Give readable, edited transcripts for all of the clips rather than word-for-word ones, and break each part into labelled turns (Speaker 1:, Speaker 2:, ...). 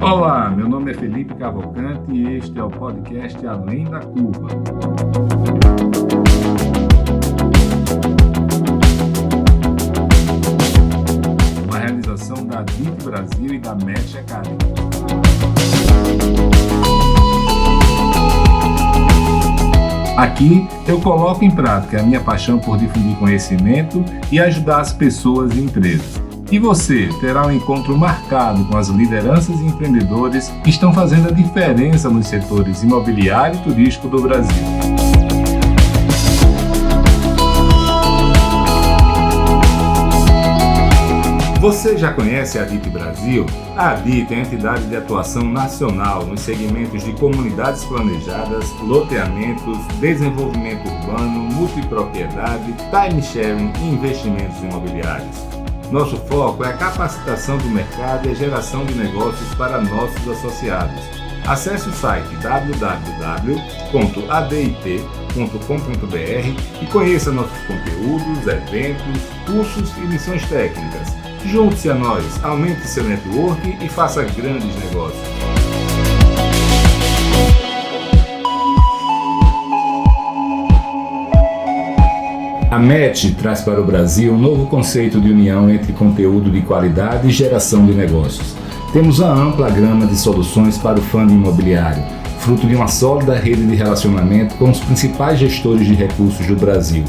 Speaker 1: Olá, meu nome é Felipe Cavalcante e este é o podcast Além da Curva. Uma realização da DIT Brasil e da Match Academy. Aqui eu coloco em prática a minha paixão por difundir conhecimento e ajudar as pessoas e empresas. E você terá um encontro marcado com as lideranças e empreendedores que estão fazendo a diferença nos setores imobiliário e turístico do Brasil. Você já conhece a DIT Brasil? A DIT é a entidade de atuação nacional nos segmentos de comunidades planejadas, loteamentos, desenvolvimento urbano, multipropriedade, time-sharing e investimentos imobiliários. Nosso foco é a capacitação do mercado e a geração de negócios para nossos associados. Acesse o site www.adit.com.br e conheça nossos conteúdos, eventos, cursos e lições técnicas. Junte-se a nós, aumente seu network e faça grandes negócios. A Match traz para o Brasil um novo conceito de união entre conteúdo de qualidade e geração de negócios. Temos uma ampla gama de soluções para o fundo imobiliário, fruto de uma sólida rede de relacionamento com os principais gestores de recursos do Brasil.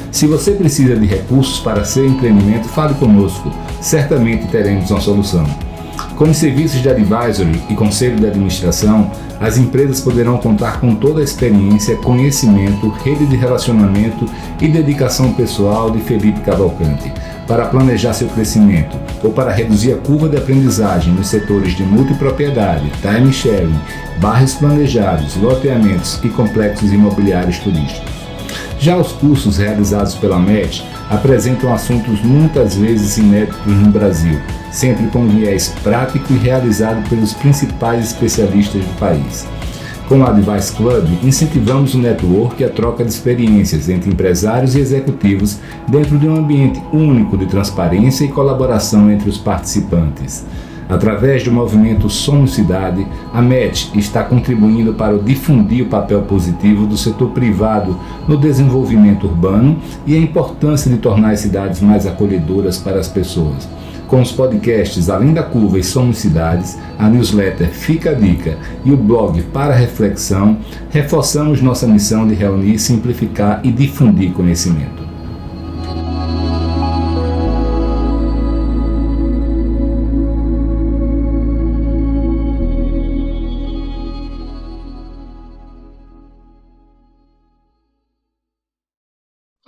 Speaker 1: Se você precisa de recursos para seu empreendimento, fale conosco, certamente teremos uma solução. Com os serviços de advisory e conselho de administração, as empresas poderão contar com toda a experiência, conhecimento, rede de relacionamento e dedicação pessoal de Felipe Cavalcante para planejar seu crescimento ou para reduzir a curva de aprendizagem nos setores de multipropriedade, time sharing, bairros planejados, loteamentos e complexos imobiliários turísticos. Já os cursos realizados pela Match apresentam assuntos muitas vezes inéditos no Brasil, sempre com viés prático e realizado pelos principais especialistas do país. Com o Advice Club, incentivamos o network e a troca de experiências entre empresários e executivos dentro de um ambiente único de transparência e colaboração entre os participantes. Através do movimento Somos Cidade, a Match está contribuindo para difundir o papel positivo do setor privado no desenvolvimento urbano e a importância de tornar as cidades mais acolhedoras para as pessoas. Com os podcasts Além da Curva e Somos Cidades, a newsletter Fica a Dica e o blog Para Reflexão, reforçamos nossa missão de reunir, simplificar e difundir conhecimento.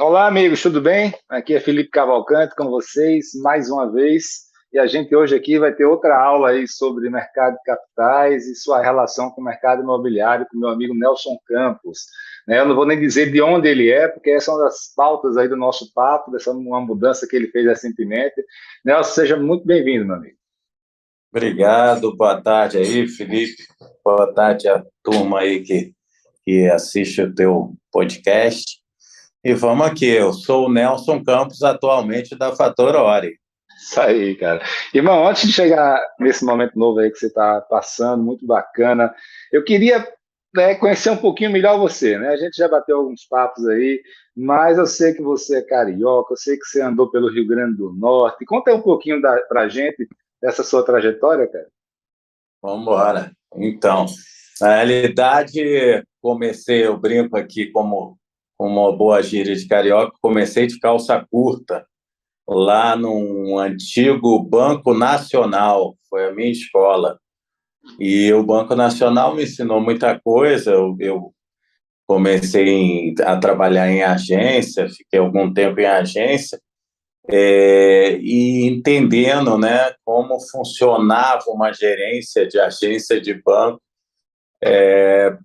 Speaker 2: Olá, amigos, tudo bem? Aqui é Felipe Cavalcante com vocês mais uma vez e a gente hoje aqui vai ter outra aula aí sobre mercado de capitais e sua relação com o mercado imobiliário com meu amigo Nelson Campos. Eu não vou nem dizer de onde ele é, porque essa é uma das pautas aí do nosso papo, dessa uma mudança que ele fez recentemente. Nelson, seja muito bem-vindo, meu amigo.
Speaker 3: Obrigado, boa tarde aí, Felipe. Boa tarde à turma aí que assiste o teu podcast. E vamos aqui, eu sou o Nelson Campos, atualmente da Fator Ori.
Speaker 2: Isso aí, cara. Irmão, antes de chegar nesse momento novo aí que você está passando, muito bacana, eu queria conhecer um pouquinho melhor você, né? A gente já bateu alguns papos aí, mas eu sei que você é carioca, eu sei que você andou pelo Rio Grande do Norte. Conta aí um pouquinho pra gente dessa sua trajetória, cara.
Speaker 3: Vamos embora. Então, na realidade, eu brinco aqui como uma boa gíria de carioca, comecei de calça curta, lá num antigo Banco Nacional, foi a minha escola. E o Banco Nacional me ensinou muita coisa, eu comecei a trabalhar em agência, fiquei algum tempo em agência, e entendendo, né, como funcionava uma gerência de agência de banco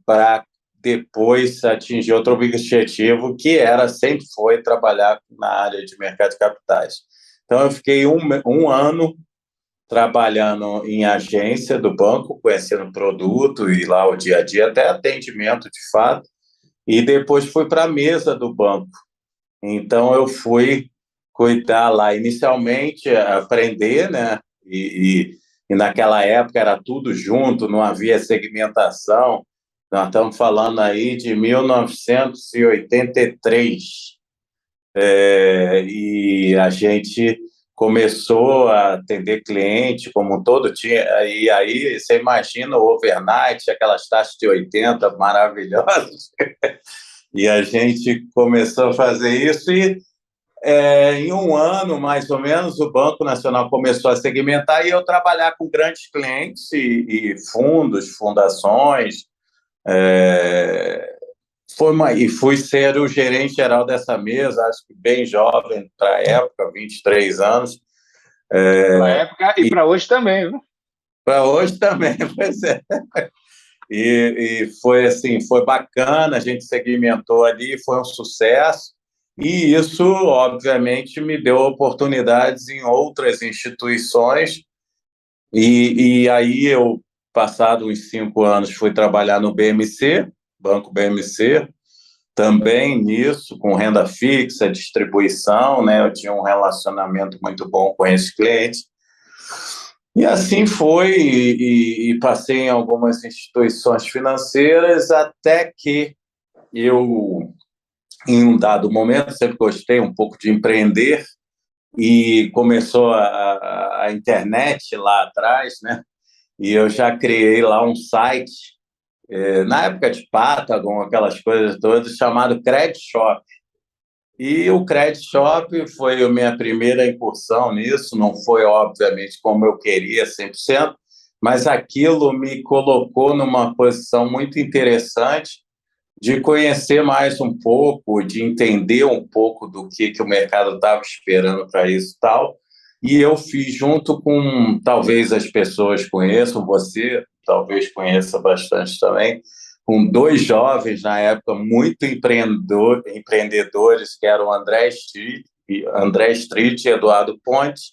Speaker 3: para depois atingir outro objetivo, que sempre foi trabalhar na área de mercado de capitais. Então, eu fiquei um ano trabalhando em agência do banco, conhecendo o produto e lá o dia a dia, até atendimento de fato, e depois fui para a mesa do banco. Então, eu fui cuidar lá, inicialmente, aprender, né? E naquela época era tudo junto, não havia segmentação. Nós estamos falando aí de 1983. E a gente começou a atender cliente como um todo. E aí você imagina o overnight, aquelas taxas de 80 maravilhosas. E a gente começou a fazer isso e em um ano, mais ou menos, o Banco Nacional começou a segmentar e eu trabalhar com grandes clientes e fundos, fundações. E fui ser o gerente geral dessa mesa, acho que bem jovem para a época, 23 anos.
Speaker 2: Para a época e para hoje também, viu?
Speaker 3: Para hoje também, pois é. E foi assim, foi bacana, a gente segmentou ali, foi um sucesso. E isso, obviamente, me deu oportunidades em outras instituições. E aí eu, passado uns 5 anos, fui trabalhar no BMC, Banco BMC, também nisso, com renda fixa, distribuição, né? Eu tinha um relacionamento muito bom com esses clientes. E assim foi, e passei em algumas instituições financeiras, até que eu, em um dado momento, sempre gostei um pouco de empreender, e começou a internet lá atrás, né? E eu já criei lá um site, na época de Patagon, aquelas coisas todas, chamado Credit Shop. E o Credit Shop foi a minha primeira incursão nisso, não foi, obviamente, como eu queria, 100%, mas aquilo me colocou numa posição muito interessante de conhecer mais um pouco, de entender um pouco do que o mercado estava esperando para isso e tal. E eu fiz junto com, talvez as pessoas conheçam, você talvez conheça bastante também, com 2 jovens na época muito empreendedores, que eram André Street e Eduardo Ponte.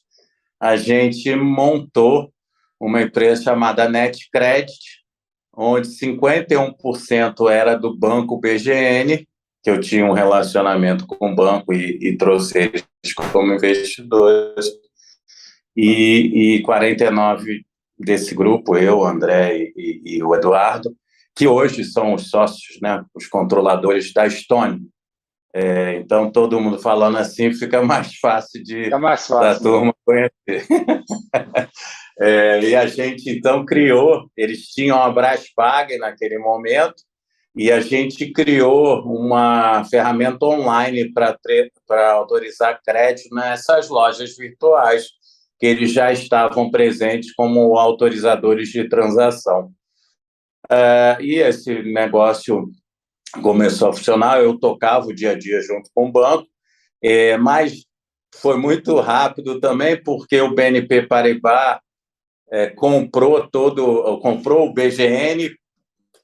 Speaker 3: A gente montou uma empresa chamada NetCredit, onde 51% era do Banco BGN, que eu tinha um relacionamento com o banco e trouxe eles como investidores, e 49% desse grupo, eu, o André e o Eduardo, que hoje são os sócios, né, os controladores da Stone. Então, todo mundo falando assim, fica mais fácil da turma conhecer. E a gente, então, criou, eles tinham a Braspag naquele momento, e a gente criou uma ferramenta online para autorizar crédito nessas lojas virtuais, que eles já estavam presentes como autorizadores de transação. E esse negócio começou a funcionar, eu tocava o dia a dia junto com o banco, mas foi muito rápido também, porque o BNP Paribas comprou o BGN,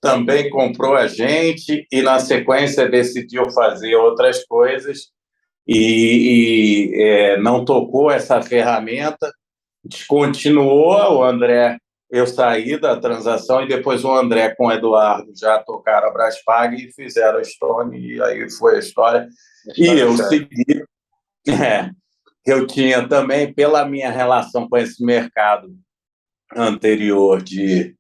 Speaker 3: também comprou a gente, e na sequência decidiu fazer outras coisas, e não tocou essa ferramenta, descontinuou. O André, eu saí da transação, e depois o André com o Eduardo já tocaram a Braspag e fizeram a Stone, e aí foi a história. E eu segui. Eu tinha também, pela minha relação com esse mercado anterior de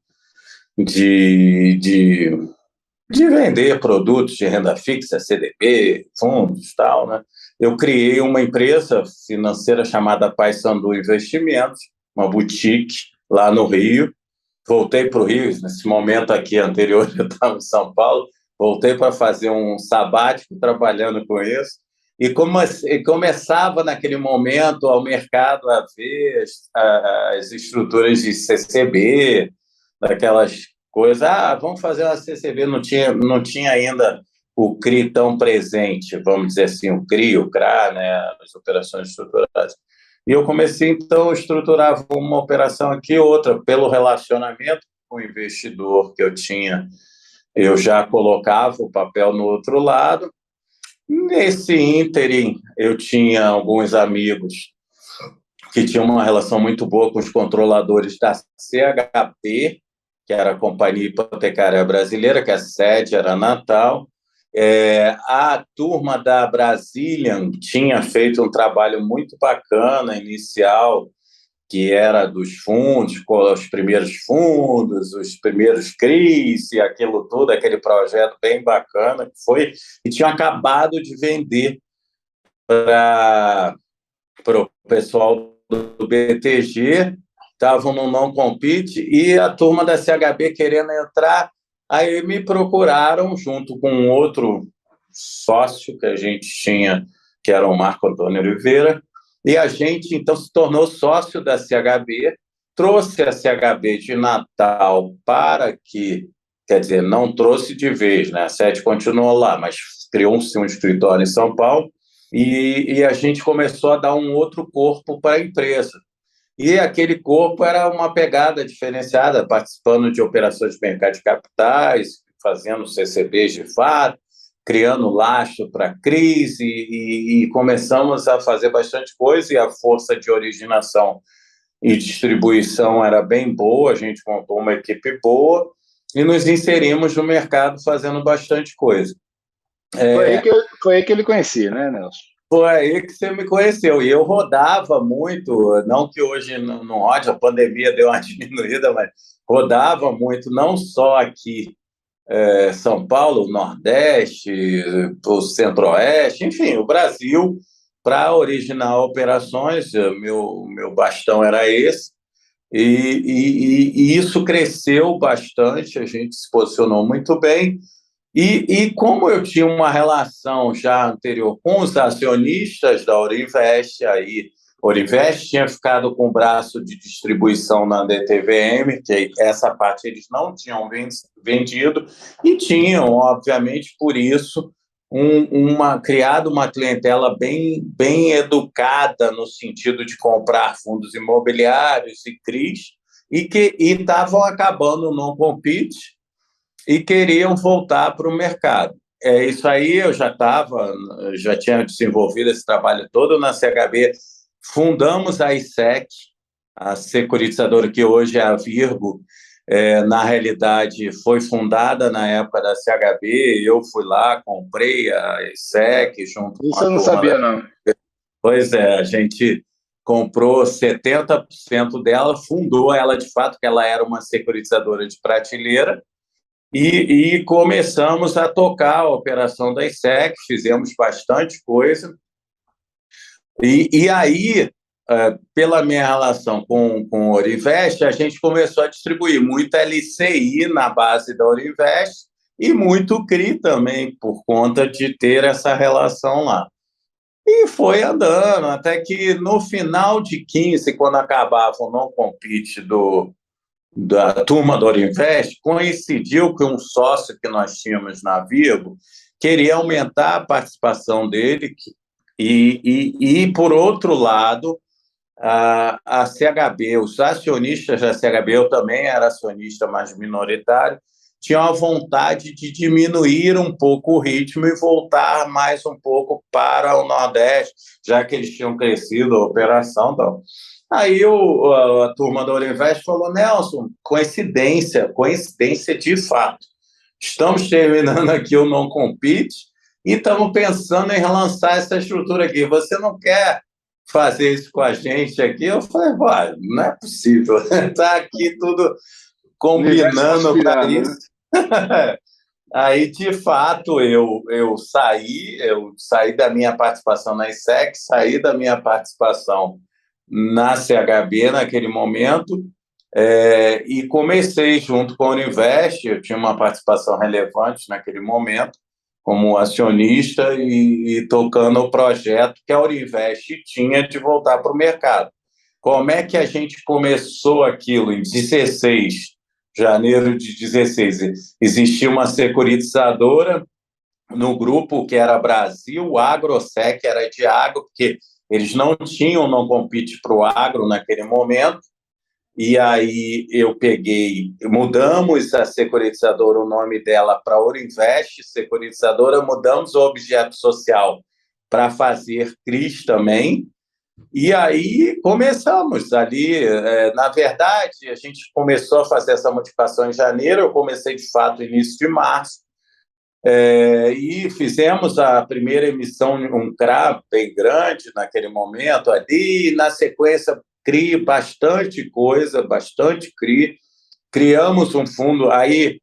Speaker 3: vender produtos de renda fixa, CDB, fundos e tal, né? Eu criei uma empresa financeira chamada Paysandu Investimentos, uma boutique lá no Rio. Voltei para o Rio, nesse momento aqui anterior eu estava em São Paulo, voltei para fazer um sabático trabalhando com isso. E começava naquele momento ao mercado a ver as estruturas de CCB, daquelas coisas. Vamos fazer uma CCB, não tinha ainda o CRI tão presente, vamos dizer assim, o CRI, o CRA, né, as operações estruturadas. E eu comecei, então, a estruturar uma operação aqui, outra, pelo relacionamento com o investidor que eu tinha, eu já colocava o papel no outro lado. Nesse ínterim, eu tinha alguns amigos que tinham uma relação muito boa com os controladores da CHP, que era a Companhia Hipotecária Brasileira, que a sede era Natal. A turma da Brazilian tinha feito um trabalho muito bacana, inicial, que era dos fundos, com os primeiros CRIs e aquilo tudo, aquele projeto bem bacana que foi, e tinha acabado de vender para o pessoal do BTG, estavam no não-compete, e a turma da CHB querendo entrar, aí me procuraram, junto com um outro sócio que a gente tinha, que era o Marco Antônio Oliveira, e a gente, então, se tornou sócio da CHB, trouxe a CHB de Natal para que, quer dizer, não trouxe de vez, né? A sede continuou lá, mas criou-se um escritório em São Paulo, e a gente começou a dar um outro corpo para a empresa. E aquele corpo era uma pegada diferenciada, participando de operações de mercado de capitais, fazendo CCBs de fato, criando lastro para a crise, e começamos a fazer bastante coisa, e a força de originação e distribuição era bem boa, a gente montou uma equipe boa, e nos inserimos no mercado fazendo bastante coisa.
Speaker 2: Foi aí que ele conhecia, né, Nelson?
Speaker 3: Foi aí que você me conheceu. E eu rodava muito, não que hoje não rode, a pandemia deu uma diminuída, mas rodava muito, não só aqui, São Paulo, Nordeste, o Centro-Oeste, enfim, o Brasil, para originar operações. Meu bastão era esse. E isso cresceu bastante, a gente se posicionou muito bem. E como eu tinha uma relação já anterior com os acionistas da Orinvest, aí Orinvest tinha ficado com o braço de distribuição na DTVM, que essa parte eles não tinham vendido, e tinham, obviamente, por isso, criado uma clientela bem educada no sentido de comprar fundos imobiliários e CRIs, e estavam acabando o non-compete, e queriam voltar para o mercado. Isso aí eu já tinha desenvolvido esse trabalho todo na CHB. Fundamos a ISEC, a securitizadora que hoje é a Virgo. Na realidade, foi fundada na época da CHB. Eu fui lá, comprei a ISEC junto com a turma.
Speaker 2: Isso eu não sabia, não.
Speaker 3: Pois é, a gente comprou 70% dela, fundou ela de fato, que ela era uma securitizadora de prateleira, e começamos a tocar a operação da ISEC, fizemos bastante coisa. E aí, pela minha relação com o Orinvest, a gente começou a distribuir muito LCI na base da Orinvest e muito CRI também, por conta de ter essa relação lá. E foi andando, até que no final de 15, quando acabava o non-compete da turma do Orinvest, coincidiu que um sócio que nós tínhamos na Virgo queria aumentar a participação dele, e por outro lado, a CHB, os acionistas da CHB, eu também era acionista, mas minoritário, tinham a vontade de diminuir um pouco o ritmo e voltar mais um pouco para o Nordeste, já que eles tinham crescido a operação. Então. Aí a turma da Orinvest falou: Nelson, coincidência de fato. Estamos terminando aqui o non-compete e estamos pensando em relançar essa estrutura aqui. Você não quer fazer isso com a gente aqui? Eu falei: não é possível. Está aqui tudo combinando para isso. Né? Aí, de fato, eu saí da minha participação na ISEC, saí da minha participação na CHB naquele momento, e comecei junto com a Orinvest. Eu tinha uma participação relevante naquele momento como acionista e tocando o projeto que a Orinvest tinha de voltar para o mercado. Como é que a gente começou aquilo? Em 16, janeiro de 16, existia uma securitizadora no grupo que era Brasil Agrosec, era de agro, porque eles não tinham non-compete para o agro naquele momento, e aí mudamos a securitizadora, o nome dela para Orinvest Securitizadora, mudamos o objeto social para fazer CRIs também, e aí começamos ali. Na verdade, a gente começou a fazer essa modificação em janeiro, eu comecei de fato no início de março, E fizemos a primeira emissão, um CRA bem grande naquele momento ali, e na sequência CRI, bastante coisa, bastante CRI. Criamos um fundo, aí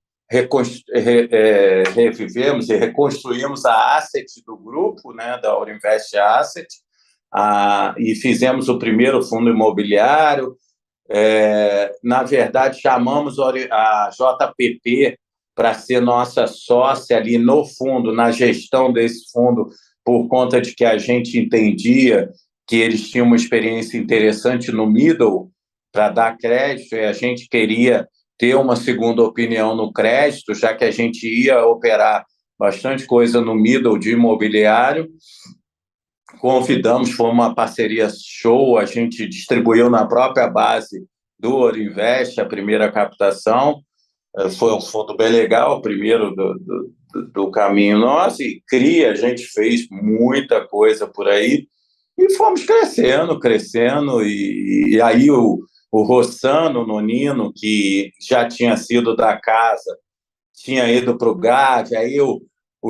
Speaker 3: revivemos e reconstruímos a asset do grupo, né, da Aurinvest Asset, e fizemos o primeiro fundo imobiliário. Na verdade, chamamos a JPP para ser nossa sócia ali no fundo, na gestão desse fundo, por conta de que a gente entendia que eles tinham uma experiência interessante no middle para dar crédito, e a gente queria ter uma segunda opinião no crédito, já que a gente ia operar bastante coisa no middle de imobiliário. Convidamos, foi uma parceria show, a gente distribuiu na própria base do Aurinvest a primeira captação. Foi um fundo bem legal, o primeiro do caminho nosso, e CRI, a gente fez muita coisa por aí, e fomos crescendo, e aí o Rossano Nonino, que já tinha sido da casa, tinha ido para o GAV, aí o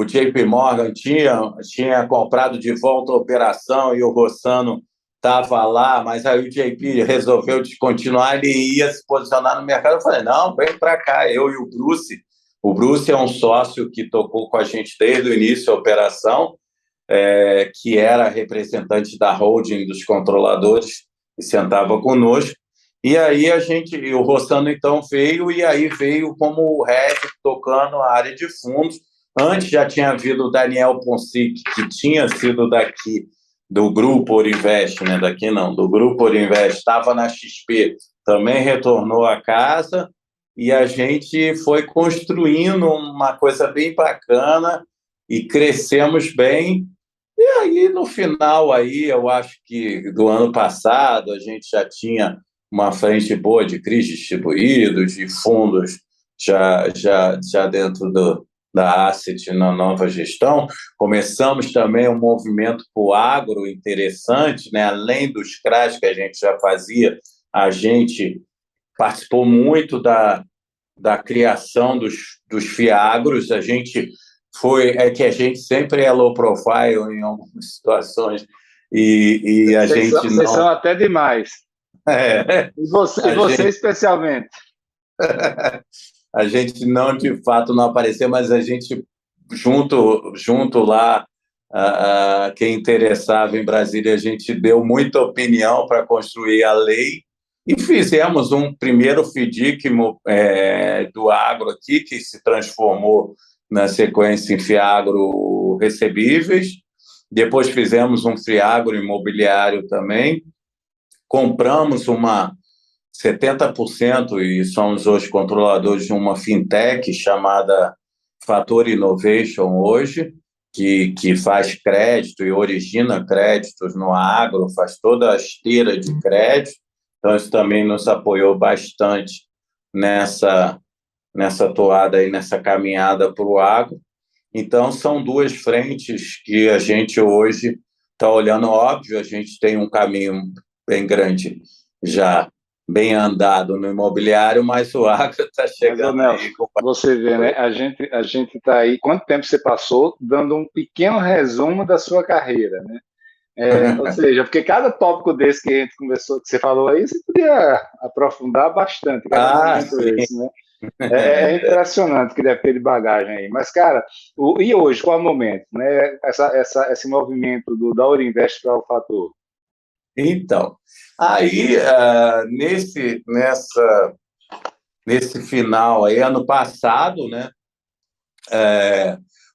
Speaker 3: JP Morgan tinha comprado de volta a operação, e o Rossano estava lá, mas aí o JP resolveu descontinuar, ele ia se posicionar no mercado. Eu falei, não, vem para cá, eu e o Bruce. O Bruce é um sócio que tocou com a gente desde o início da operação, que era representante da holding dos controladores, e sentava conosco. E aí o Rossano então veio, e aí veio como head tocando a área de fundos. Antes já tinha havido o Daniel Ponsic, que tinha sido daqui, do Grupo Aurinvest, né? Daqui não, do Grupo Aurinvest, estava na XP, também retornou à casa, e a gente foi construindo uma coisa bem bacana e crescemos bem. E aí, no final, aí, eu acho que do ano passado, a gente já tinha uma frente boa de CRIs distribuídos, de fundos já dentro da Asset na nova gestão. Começamos também um movimento para o agro interessante, né? Além dos CRAs que a gente já fazia, a gente participou muito da criação dos FIAGROS. A gente que a gente sempre é low profile em algumas situações, e a gente não...
Speaker 2: Vocês são até demais. E você especialmente.
Speaker 3: A gente não, de fato, não apareceu, mas a gente, junto lá, quem interessava em Brasília, a gente deu muita opinião para construir a lei, e fizemos um primeiro FDIC do agro aqui, que se transformou na sequência em FIAGRO recebíveis. Depois fizemos um FIAGRO imobiliário também. Compramos 70%, e somos hoje controladores de uma fintech chamada Fator Innovation hoje, que faz crédito e origina créditos no agro, faz toda a esteira de crédito. Então, isso também nos apoiou bastante nessa toada aí, nessa caminhada para o agro. Então, são duas frentes que a gente hoje está olhando. Óbvio, a gente tem um caminho bem grande já bem andado no imobiliário, mas o agro está chegando aí.
Speaker 2: Você vê, né? A gente está aí. Quanto tempo você passou dando um pequeno resumo da sua carreira, né? Ou seja, porque cada tópico desse que a gente conversou, que você falou aí, você podia aprofundar bastante. Esse, né? É impressionante que deve ter de bagagem aí. Mas, cara, e hoje, qual é o momento? Né? Esse movimento da Aurinvest para o Fator?
Speaker 3: Então, aí, nesse final aí, ano passado, né,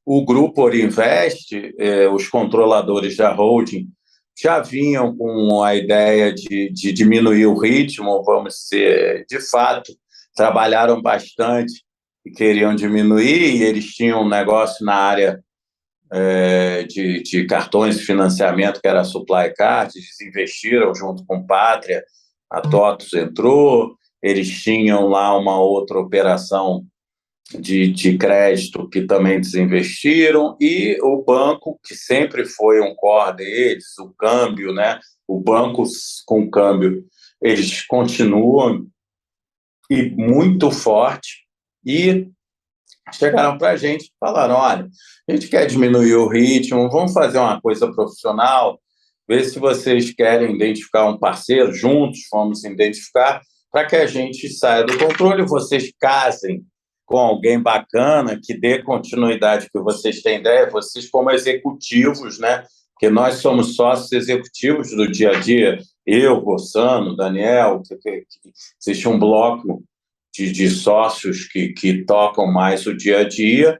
Speaker 3: o Grupo Aurinvest, os controladores da holding, já vinham com a ideia de diminuir o ritmo, vamos dizer, de fato, trabalharam bastante e queriam diminuir, e eles tinham um negócio na área de cartões de financiamento, que era a Supply Card. Eles investiram junto com Pátria, a TOTUS entrou, eles tinham lá uma outra operação de crédito que também desinvestiram, e o banco, que sempre foi um core deles, o câmbio, né? O banco com câmbio, eles continuam e muito forte, e chegaram para a gente e falaram: olha, a gente quer diminuir o ritmo, vamos fazer uma coisa profissional, ver se vocês querem identificar um parceiro, juntos vamos identificar, para que a gente saia do controle, vocês casem com alguém bacana, que dê continuidade que vocês têm ideia, vocês como executivos, né? Porque nós somos sócios executivos do dia a dia, eu, Rossano, Daniel, que existe um bloco de sócios que tocam mais o dia a dia.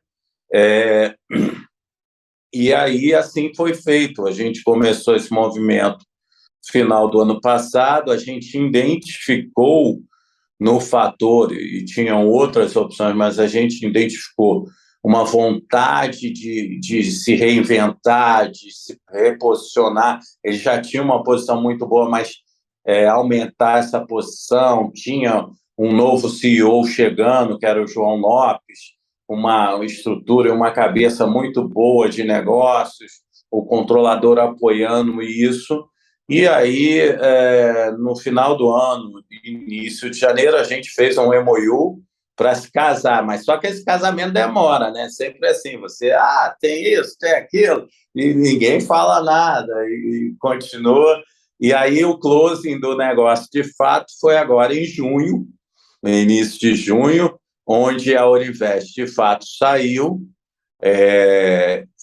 Speaker 3: E aí, assim foi feito. A gente começou esse movimento no final do ano passado, a gente identificou no fator, e tinham outras opções, mas a gente identificou uma vontade de se reinventar, de se reposicionar. Ele já tinha uma posição muito boa, mas aumentar essa posição. Tinha um novo CEO chegando, que era o João Lopes, uma estrutura e uma cabeça muito boa de negócios, o controlador apoiando isso. E aí, no final do ano, início de janeiro, a gente fez um MOU para se casar, mas só que esse casamento demora, né? Sempre assim, você, tem isso, tem aquilo, e ninguém fala nada, e continua. E aí o closing do negócio, de fato, foi agora em junho, no início de junho, onde a Orinvest, de fato, saiu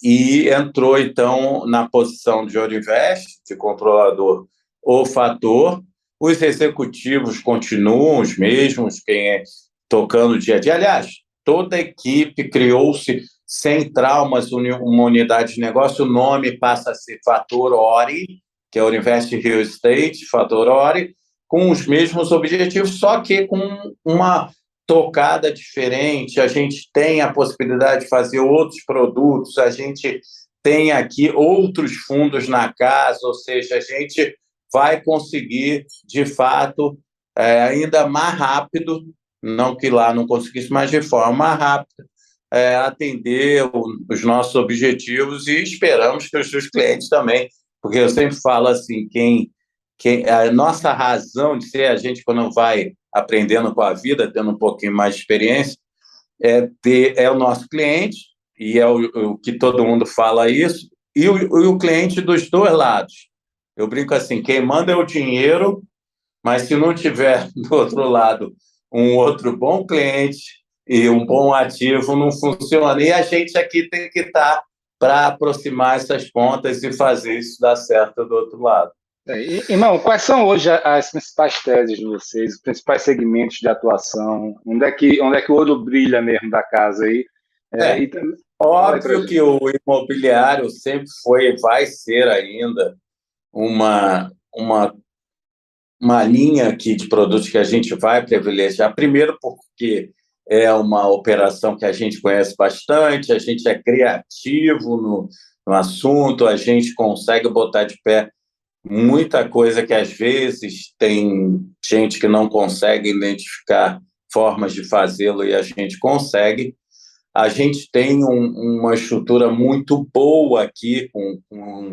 Speaker 3: e entrou, então, na posição de Orinvest, de controlador, o Fator. Os executivos continuam os mesmos, quem é tocando o dia a dia. Aliás, toda a equipe criou-se sem traumas, uma unidade de negócio. O nome passa a ser Fator Ori, que é Orinvest Real Estate, Fator Ori, com os mesmos objetivos, só que com uma tocada diferente. A gente tem a possibilidade de fazer outros produtos, a gente tem aqui outros fundos na casa, ou seja, a gente vai conseguir, de fato, ainda mais rápido, não que lá não conseguisse, mas de forma mais rápida, atender os nossos objetivos, e esperamos que os seus clientes também, porque eu sempre falo assim, a nossa razão de ser, a gente quando vai aprendendo com a vida, tendo um pouquinho mais de experiência, é o nosso cliente, e é o que todo mundo fala isso, e o cliente dos dois lados. Eu brinco assim, quem manda é o dinheiro, mas se não tiver do outro lado um outro bom cliente e um bom ativo, não funciona. E a gente aqui tem que estar para aproximar essas pontas e fazer isso dar certo do outro lado.
Speaker 2: Irmão, quais são hoje as principais teses de vocês, os principais segmentos de atuação? Onde é que o olho brilha mesmo da casa aí?
Speaker 3: Óbvio que o imobiliário sempre foi e vai ser ainda uma linha aqui de produtos que a gente vai privilegiar. Primeiro porque é uma operação que a gente conhece bastante, a gente é criativo no assunto, a gente consegue botar de pé muita coisa que, às vezes, tem gente que não consegue identificar formas de fazê-lo e a gente consegue. A gente tem uma estrutura muito boa aqui, com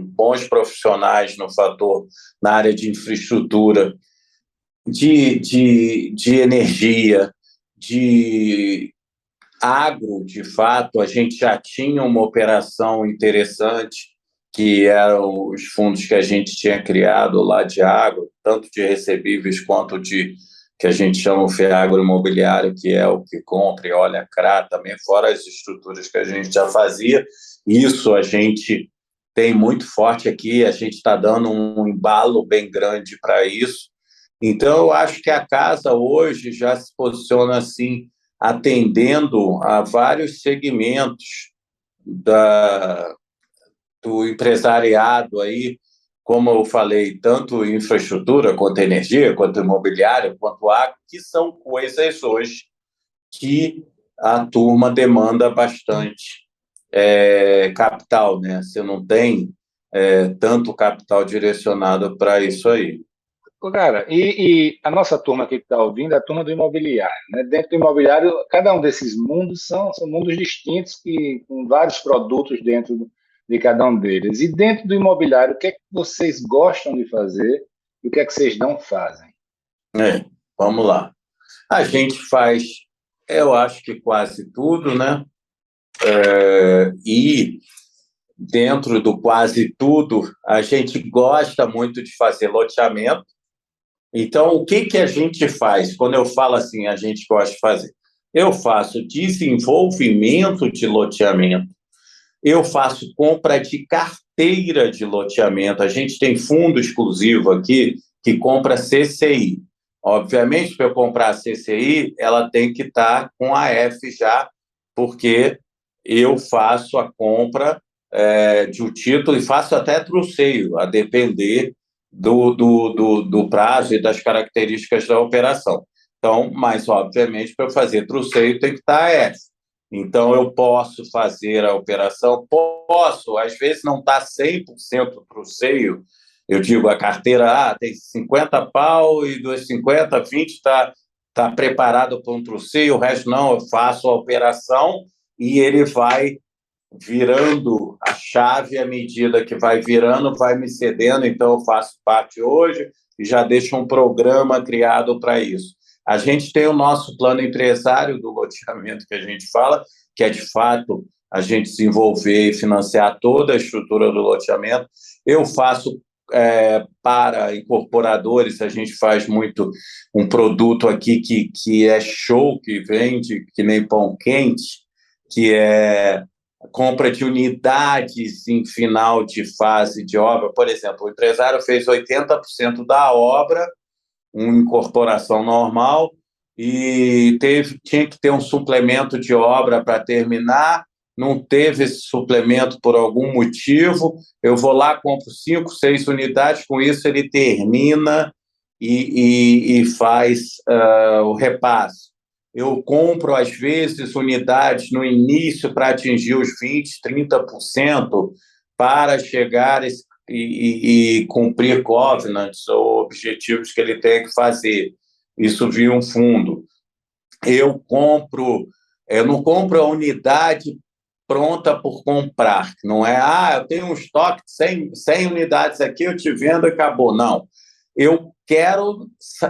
Speaker 3: bons profissionais no Fator, na área de infraestrutura, de energia, de agro. De fato, a gente já tinha uma operação interessante, que eram os fundos que a gente tinha criado lá de agro, tanto de recebíveis quanto de que a gente chama o FEAGRO imobiliário, que é o que compra e olha CRA também, fora as estruturas que a gente já fazia. Isso a gente tem muito forte aqui, a gente está dando um embalo bem grande para isso. Então, eu acho que a casa hoje já se posiciona assim, atendendo a vários segmentos do empresariado aí, como eu falei, tanto infraestrutura, quanto energia, quanto imobiliário, quanto agro, que são coisas hoje que a turma demanda bastante capital, né? Você não tem tanto capital direcionado para isso aí.
Speaker 2: Cara, e a nossa turma aqui que está ouvindo é a turma do imobiliário, né? Dentro do imobiliário, cada um desses mundos são mundos distintos, com vários produtos dentro de cada um deles. E dentro do imobiliário, o que é que vocês gostam de fazer e o que é que vocês não fazem?
Speaker 3: Vamos lá. A gente faz Eu acho que quase tudo, né? E dentro do quase tudo, a gente gosta muito de fazer loteamento. Então, o que que a gente faz? Quando eu falo assim, a gente gosta de fazer. Eu faço desenvolvimento de loteamento, eu faço compra de carteira de loteamento. A gente tem fundo exclusivo aqui que compra CCI. Obviamente, para eu comprar a CCI, ela tem que estar com a F já, porque eu faço a compra de um título e faço até truceio, a depender do prazo e das características da operação. Então, mas, obviamente, para eu fazer truceio tem que estar a F. Então, eu posso fazer a operação, posso, às vezes não está 100% truceio, eu digo, a carteira tem 50 pau e dos 50, 20 está preparado para um truceio, o resto não, eu faço a operação e ele vai virando a chave à medida que vai virando, vai me cedendo, então eu faço parte hoje e já deixo um programa criado para isso. A gente tem o nosso plano empresário do loteamento que a gente fala, que é de fato a gente desenvolver e financiar toda a estrutura do loteamento. Eu faço para incorporadores, a gente faz muito um produto aqui que é show, que vende que nem pão quente, que é compra de unidades em final de fase de obra. Por exemplo, o empresário fez 80% da obra, uma incorporação normal, e tinha que ter um suplemento de obra para terminar, não teve esse suplemento por algum motivo, eu vou lá, compro 5, 6 unidades, com isso ele termina e faz o repasse. Eu compro, às vezes, unidades no início para atingir os 20%, 30%, para chegar e cumprir covenants ou objetivos que ele tem que fazer. Isso via um fundo. Eu não compro a unidade pronta por comprar. Não é, eu tenho um estoque de 100 unidades aqui, eu te vendo e acabou. Não.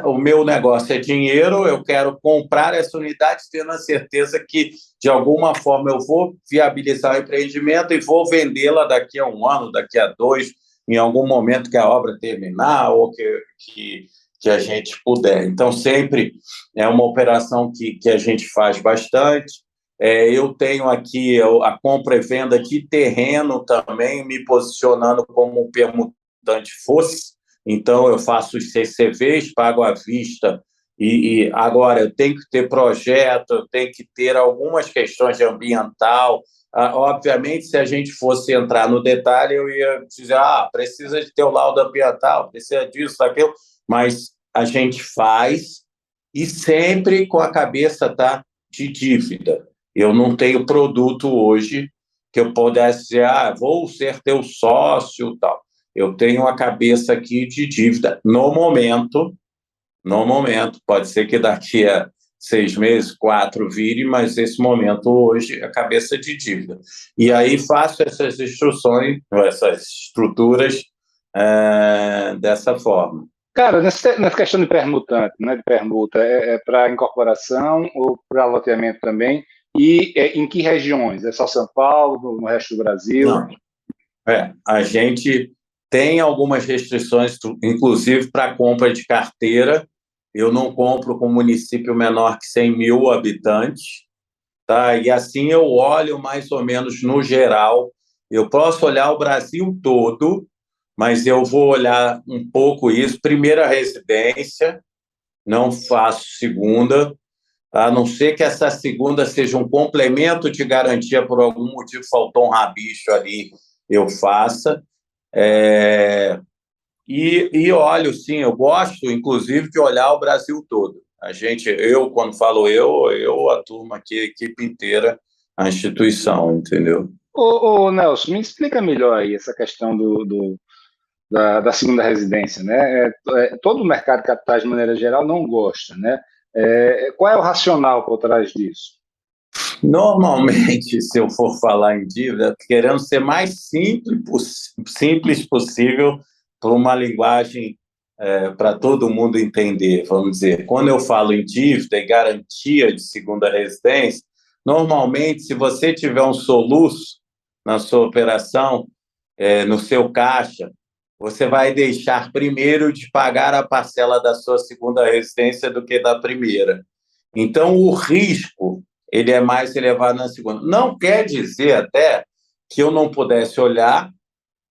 Speaker 3: O meu negócio é dinheiro, eu quero comprar essa unidade tendo a certeza que, de alguma forma, eu vou viabilizar o empreendimento e vou vendê-la daqui a 1 ano, daqui a 2, em algum momento que a obra terminar ou que a gente puder. Então, sempre é uma operação que a gente faz bastante. Eu tenho aqui a compra e venda de terreno também, me posicionando como um permutante fosse. Então, eu faço os CCVs, pago à vista, e agora eu tenho que ter projeto, eu tenho que ter algumas questões de ambiental. Obviamente, se a gente fosse entrar no detalhe, eu ia dizer, precisa de ter o laudo ambiental, precisa disso, daquilo, mas a gente faz e sempre com a cabeça de dívida. Eu não tenho produto hoje que eu pudesse dizer, vou ser teu sócio, tal. Eu tenho a cabeça aqui de dívida no momento, pode ser que daqui a 6 meses, 4 vire, mas nesse momento hoje a cabeça de dívida. E aí faço essas instruções, essas estruturas dessa forma.
Speaker 2: Cara, nessa questão de permutante, né, de permuta, é para incorporação ou para loteamento também? E em que regiões? É só São Paulo, no resto do Brasil?
Speaker 3: Não. A gente tem algumas restrições, inclusive para compra de carteira. Eu não compro com município menor que 100 mil habitantes, tá? E assim eu olho mais ou menos no geral. Eu posso olhar o Brasil todo, mas eu vou olhar um pouco isso. Primeira residência, não faço segunda, a não ser que essa segunda seja um complemento de garantia, por algum motivo faltou um rabicho ali, eu faça. E olho, sim, eu gosto, inclusive, de olhar o Brasil todo. Quando falo a turma aqui, a equipe inteira, a instituição, entendeu?
Speaker 2: Ô, Nelson, me explica melhor aí essa questão da segunda residência, né? Todo o mercado de capitais, de maneira geral, não gosta, né? Qual é o racional por trás disso?
Speaker 3: Normalmente, se eu for falar em dívida, querendo ser mais simples possível, por uma linguagem para todo mundo entender, vamos dizer. Quando eu falo em dívida e garantia de segunda residência, normalmente, se você tiver um soluço na sua operação, no seu caixa, você vai deixar primeiro de pagar a parcela da sua segunda residência do que da primeira. Então, o risco ele é mais elevado na segunda. Não quer dizer até que eu não pudesse olhar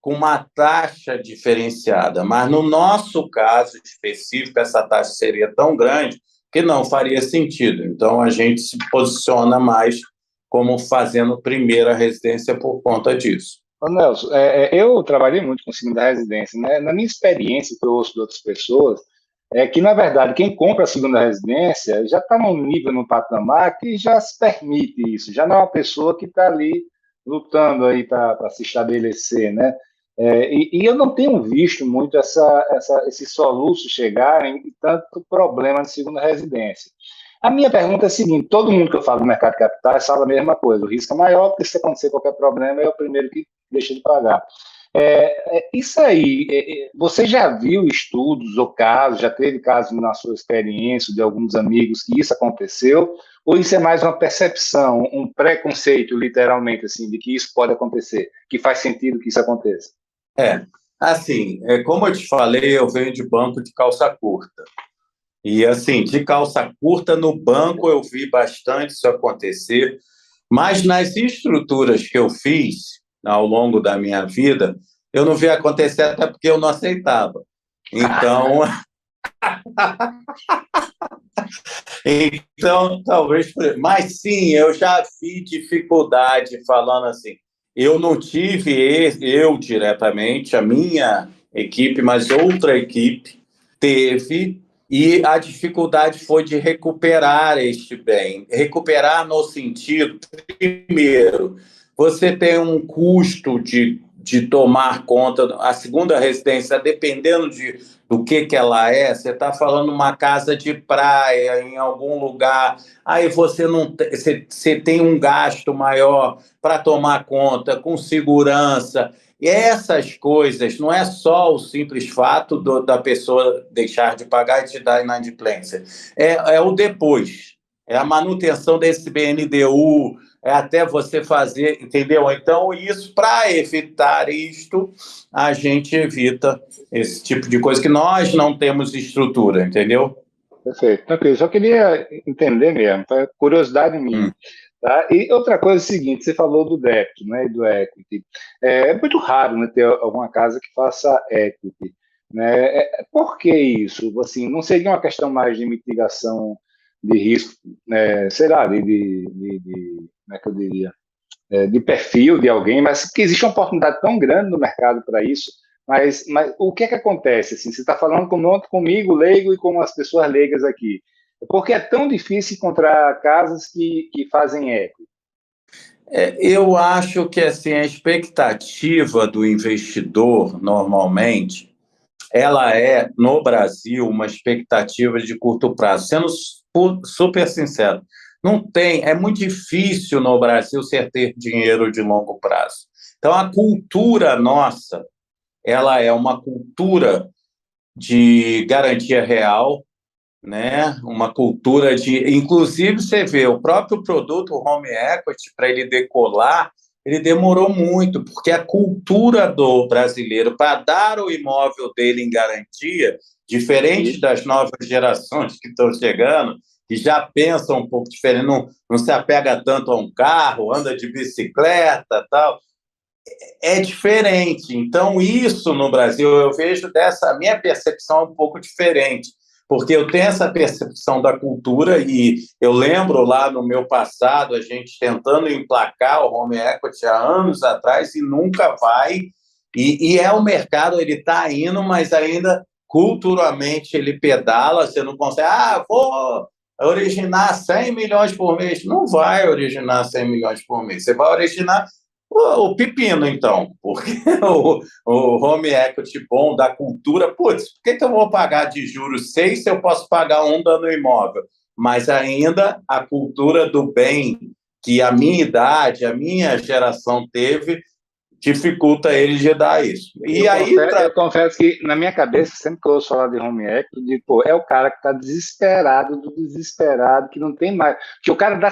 Speaker 3: com uma taxa diferenciada, mas no nosso caso específico, essa taxa seria tão grande que não faria sentido. Então, a gente se posiciona mais como fazendo primeira residência por conta disso.
Speaker 2: Ô, Nelson, eu trabalhei muito com segunda residência, né? Na minha experiência, que eu ouço de outras pessoas, é que, na verdade, quem compra a segunda residência já está num nível, num patamar que já se permite isso, já não é uma pessoa que está ali lutando aí para se estabelecer, né? E eu não tenho visto muito esses soluços chegarem e tanto problema de segunda residência. A minha pergunta é a seguinte: todo mundo que eu falo do mercado de capitais fala a mesma coisa, o risco é maior, porque se acontecer qualquer problema, é o primeiro que deixa de pagar. Isso aí, você já viu estudos ou casos, já teve casos na sua experiência de alguns amigos que isso aconteceu, ou isso é mais uma percepção, um preconceito, literalmente, assim, de que isso pode acontecer, que faz sentido que isso aconteça?
Speaker 3: Assim, como eu te falei, eu venho de banco de calça curta. E, assim, de calça curta no banco eu vi bastante isso acontecer, mas nas estruturas que eu fiz ao longo da minha vida, eu não vi acontecer até porque eu não aceitava. Então, talvez... Mas, sim, eu já vi dificuldade falando assim. Eu não tive eu diretamente, a minha equipe, mas outra equipe teve, e a dificuldade foi de recuperar este bem. Recuperar no sentido, primeiro, você tem um custo de tomar conta. A segunda residência, dependendo do que ela é, você está falando uma casa de praia em algum lugar, aí você tem um gasto maior para tomar conta, com segurança. E essas coisas, não é só o simples fato da pessoa deixar de pagar e te dar inadimplência. É o depois, é a manutenção desse BNDU, é até você fazer, entendeu? Então, isso, para evitar isto, a gente evita esse tipo de coisa, que nós não temos estrutura, entendeu?
Speaker 2: Perfeito, tranquilo. Só queria entender mesmo, tá? Curiosidade minha. Tá? E outra coisa é o seguinte: você falou do débito, né, e do equity. É muito raro, né, ter alguma casa que faça equity, né? Por que isso? Assim, não seria uma questão mais de mitigação de risco, né, sei lá, como é que eu diria? De perfil de alguém, mas que existe uma oportunidade tão grande no mercado para isso. Mas o que é que acontece? Assim, você está falando comigo, leigo, e com as pessoas leigas aqui. Por que é tão difícil encontrar casas que fazem equity?
Speaker 3: Eu acho que assim, a expectativa do investidor, normalmente, ela é, no Brasil, uma expectativa de curto prazo. Sendo super sincero, não tem, é muito difícil no Brasil você ter dinheiro de longo prazo. Então, a cultura nossa, ela é uma cultura de garantia real, né? Uma cultura de... Inclusive, você vê, o próprio produto o Home Equity, para ele decolar, ele demorou muito, porque a cultura do brasileiro para dar o imóvel dele em garantia, diferente das novas gerações que estão chegando, que já pensam um pouco diferente, não se apega tanto a um carro, anda de bicicleta, tal, é diferente. Então, isso no Brasil, eu vejo a minha percepção é um pouco diferente, porque eu tenho essa percepção da cultura, e eu lembro lá no meu passado, a gente tentando emplacar o Home Equity há anos atrás, e nunca vai, e o mercado, ele está indo, mas ainda culturalmente ele pedala, você não consegue, vou originar 100 milhões por mês. Não vai originar 100 milhões por mês, você vai originar o pepino, então, porque o home equity bom da cultura, putz, por que eu vou pagar de juros 6 se eu posso pagar um dano imóvel? Mas ainda a cultura do bem que a minha idade, a minha geração teve, dificulta ele de dar isso. E
Speaker 2: eu confesso que, na minha cabeça, sempre que eu ouço falar de home equity, eu digo, pô, é o cara que está desesperado, do desesperado, que não tem mais. Que o cara dá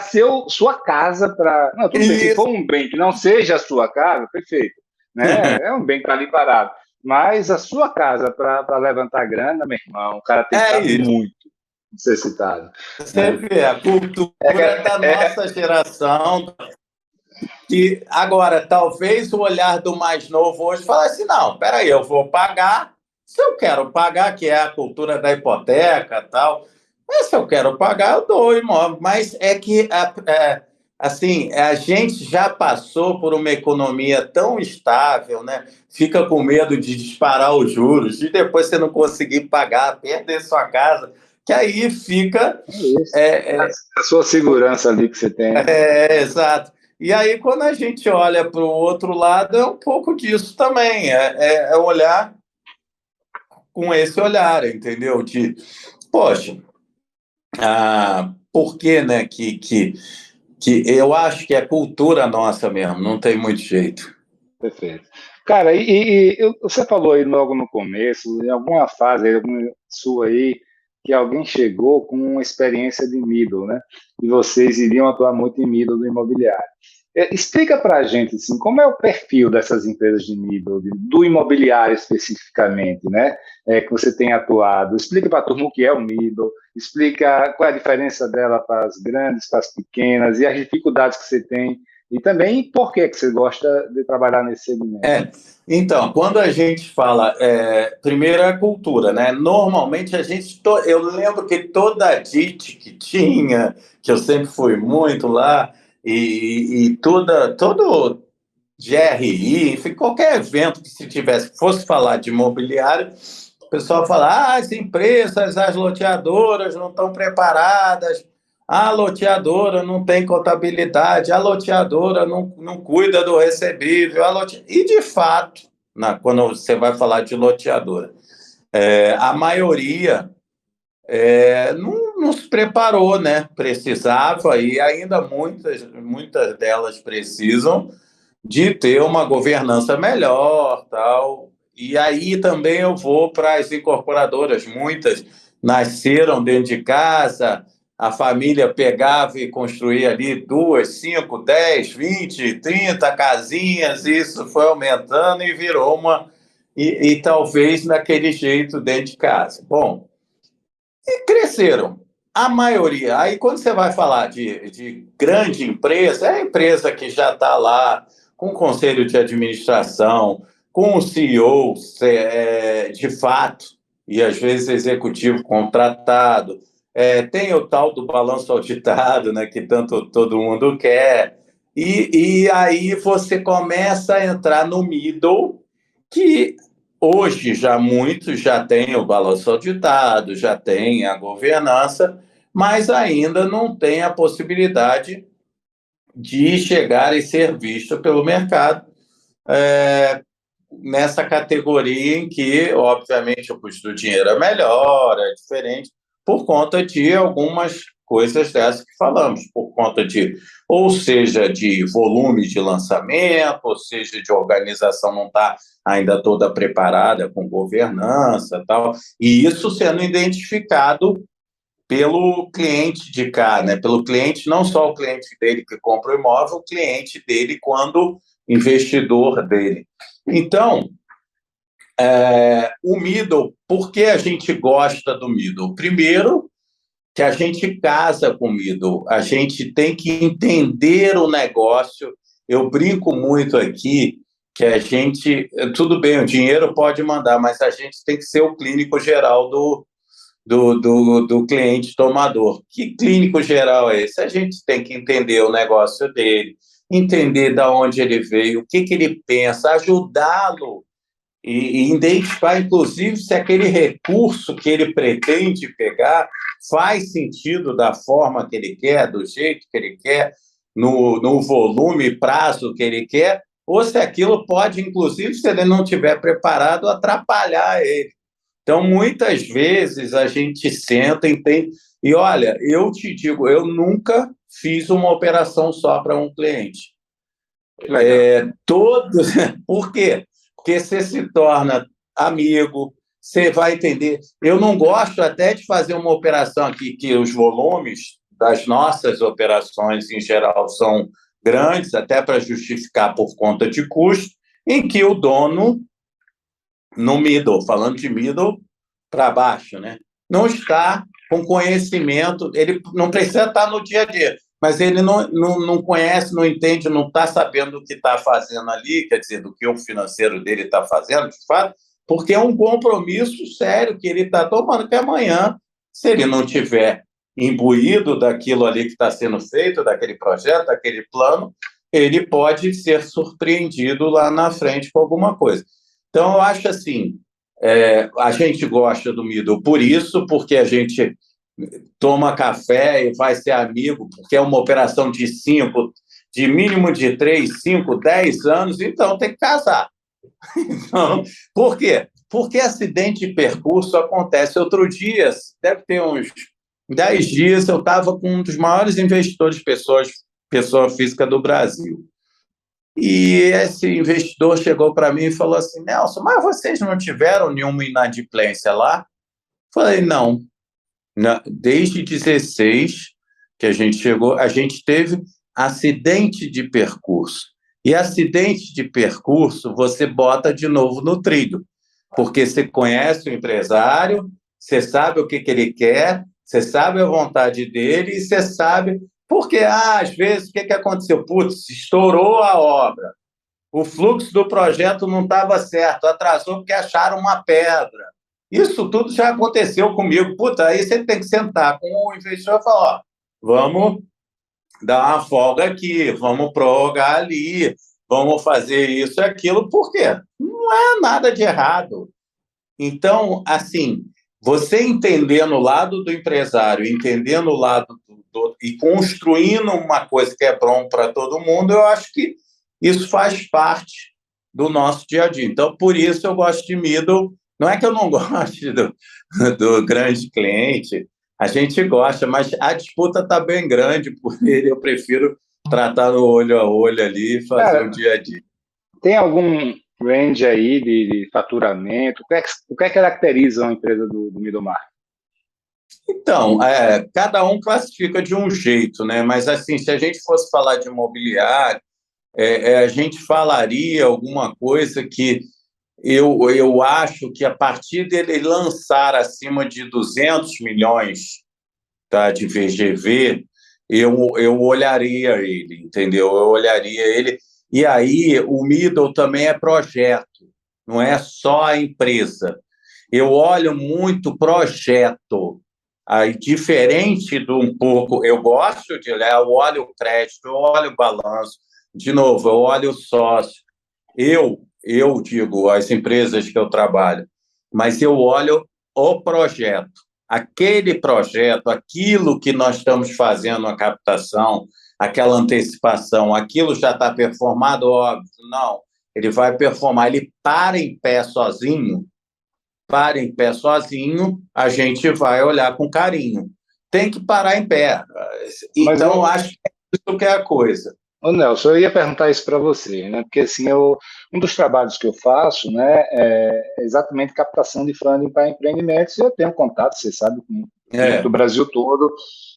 Speaker 2: sua casa para. Não, tudo bem, se for um bem que não seja a sua casa, perfeito. Né? É um bem que está ali parado. Mas a sua casa para levantar grana, meu irmão, o cara tem que estar muito necessitado.
Speaker 3: Você vê, a cultura da nossa geração. Que agora, talvez o olhar do mais novo hoje fala assim, não, peraí, eu vou pagar, se eu quero pagar, que é a cultura da hipoteca e tal, mas se eu quero pagar, eu dou o imóvel. Mas é que, assim, a gente já passou por uma economia tão estável, né? Fica com medo de disparar os juros, de depois você não conseguir pagar, perder sua casa, que aí fica...
Speaker 2: a sua segurança ali que você tem.
Speaker 3: Exato. E aí, quando a gente olha para o outro lado, é um pouco disso também. É olhar com esse olhar, entendeu? De, poxa, por que, né? Que eu acho que é cultura nossa mesmo, não tem muito jeito.
Speaker 2: Perfeito. Cara, você falou aí logo no começo, em alguma fase alguma sua aí, que alguém chegou com uma experiência de middle, né? E vocês iriam atuar muito em middle do imobiliário. Explica para a gente assim, como é o perfil dessas empresas de middle, do imobiliário especificamente, né? Que você tem atuado. Explica para a turma o que é o middle, explica qual é a diferença dela para as grandes, para as pequenas e as dificuldades que você tem. E também por que você gosta de trabalhar nesse segmento.
Speaker 3: Então, quando a gente fala, primeiro é a cultura, né? Normalmente eu lembro que toda a DIT que tinha, que eu sempre fui muito lá, e todo GRI, enfim, qualquer evento que se tivesse, fosse falar de imobiliário, o pessoal fala, as empresas, as loteadoras não estão preparadas, a loteadora não tem contabilidade, a loteadora não cuida do recebível, e de fato, quando você vai falar de loteadora, a maioria não se preparou, né? Precisava, e ainda muitas delas precisam de ter uma governança melhor, tal. E aí também eu vou para as incorporadoras, muitas nasceram dentro de casa, a família pegava e construía ali 2, 5, 10, 20, 30 casinhas, isso foi aumentando e virou e talvez naquele jeito dentro de casa. Bom, e cresceram. A maioria. Aí, quando você vai falar de grande empresa, é a empresa que já está lá com conselho de administração, com o CEO de fato, e às vezes executivo contratado. Tem o tal do balanço auditado, né, que tanto todo mundo quer. E aí você começa a entrar no middle, que hoje já muitos já têm o balanço auditado, já têm a governança, mas ainda não tem a possibilidade de chegar e ser visto pelo mercado nessa categoria em que, obviamente, o custo do dinheiro é melhor, é diferente, por conta de algumas coisas dessas que falamos, por conta de, ou seja, de volume de lançamento, ou seja, de organização não estar ainda toda preparada com governança, tal, e isso sendo identificado pelo cliente de cá, né? Pelo cliente, não só o cliente dele que compra o imóvel, o cliente dele quando investidor dele. Então, o middle, por que a gente gosta do middle? Primeiro, que a gente casa com o middle, a gente tem que entender o negócio. Eu brinco muito aqui que a gente, tudo bem, o dinheiro pode mandar, mas a gente tem que ser o clínico geral do cliente tomador. Que clínico geral é esse? A gente tem que entender o negócio dele, entender de onde ele veio, o que ele pensa, ajudá-lo e identificar, inclusive, se aquele recurso que ele pretende pegar faz sentido da forma que ele quer, do jeito que ele quer, no volume, prazo que ele quer, ou se aquilo pode, inclusive, se ele não estiver preparado, atrapalhar ele. Então, muitas vezes a gente senta e tem... E, olha, eu te digo, eu nunca fiz uma operação só para um cliente.
Speaker 2: Que legal.
Speaker 3: Todos. Por quê? Porque você se torna amigo, você vai entender. Eu não gosto até de fazer uma operação aqui que os volumes das nossas operações, em geral, são grandes, até para justificar por conta de custo, em que o dono, no middle, falando de middle para baixo, né? Não está com conhecimento, ele não precisa estar no dia a dia, mas ele não conhece, não entende, não está sabendo o que está fazendo ali, quer dizer, do que o financeiro dele está fazendo, de fato, porque é um compromisso sério que ele está tomando, que amanhã, se ele não tiver imbuído daquilo ali que está sendo feito, daquele projeto, daquele plano, ele pode ser surpreendido lá na frente com alguma coisa. Então, eu acho assim, a gente gosta do Middle por isso, porque a gente toma café e vai ser amigo, porque é uma operação de 5, de mínimo de 3, 5, 10 anos, então tem que casar. Então, por quê? Porque acidente de percurso acontece. Outro dia, deve ter uns 10 dias, eu estava com um dos maiores investidores, pessoa física do Brasil. E esse investidor chegou para mim e falou assim: Nelson, mas vocês não tiveram nenhuma inadimplência lá? Falei: não. Desde 16 que a gente chegou, a gente teve acidente de percurso. E acidente de percurso você bota de novo no trilho, porque você conhece o empresário, você sabe o que ele quer, você sabe a vontade dele e você sabe. Porque, às vezes, o que aconteceu? Putz, estourou a obra. O fluxo do projeto não estava certo, atrasou porque acharam uma pedra. Isso tudo já aconteceu comigo. Puta, aí você tem que sentar com o investidor e falar: ó, vamos dar uma folga aqui, vamos prorrogar ali, vamos fazer isso e aquilo, por quê? Não é nada de errado. Então, assim, você entendendo o lado do empresário, entendendo o lado e construindo uma coisa que é bom para todo mundo, eu acho que isso faz parte do nosso dia a dia. Então, por isso eu gosto de middle. Não é que eu não goste do grande cliente, a gente gosta, mas a disputa está bem grande por ele. Eu prefiro tratar no olho a olho ali e fazer o
Speaker 2: Cara,
Speaker 3: dia a dia.
Speaker 2: tem algum range aí de faturamento? O que é que caracteriza uma empresa do middle market?
Speaker 3: Então, cada um classifica de um jeito, né? Mas, assim, se a gente fosse falar de imobiliário, a gente falaria alguma coisa que eu acho que a partir dele lançar acima de 200 milhões, tá, de VGV, eu olharia ele, entendeu? Eu olharia ele. E aí, o middle também é projeto, não é só a empresa. Eu olho muito projeto. Aí, diferente de um pouco, eu gosto de olhar, eu olho o crédito, eu olho o balanço, de novo, eu olho o sócio. Eu digo, as empresas que eu trabalho, mas eu olho o projeto. Aquele projeto, aquilo que nós estamos fazendo, a captação, aquela antecipação, aquilo já está performado, óbvio, não. Ele vai performar, ele para em pé sozinho, a gente vai olhar com carinho. Tem que parar em pé.
Speaker 2: Mas,
Speaker 3: Então, acho que é isso que é a coisa.
Speaker 2: ô Nelson, eu ia perguntar isso para você, né? Porque assim, um dos trabalhos que eu faço, né, é exatamente captação de funding para empreendimentos. E eu tenho contato, você sabe, com cliente do
Speaker 3: É,
Speaker 2: Brasil todo.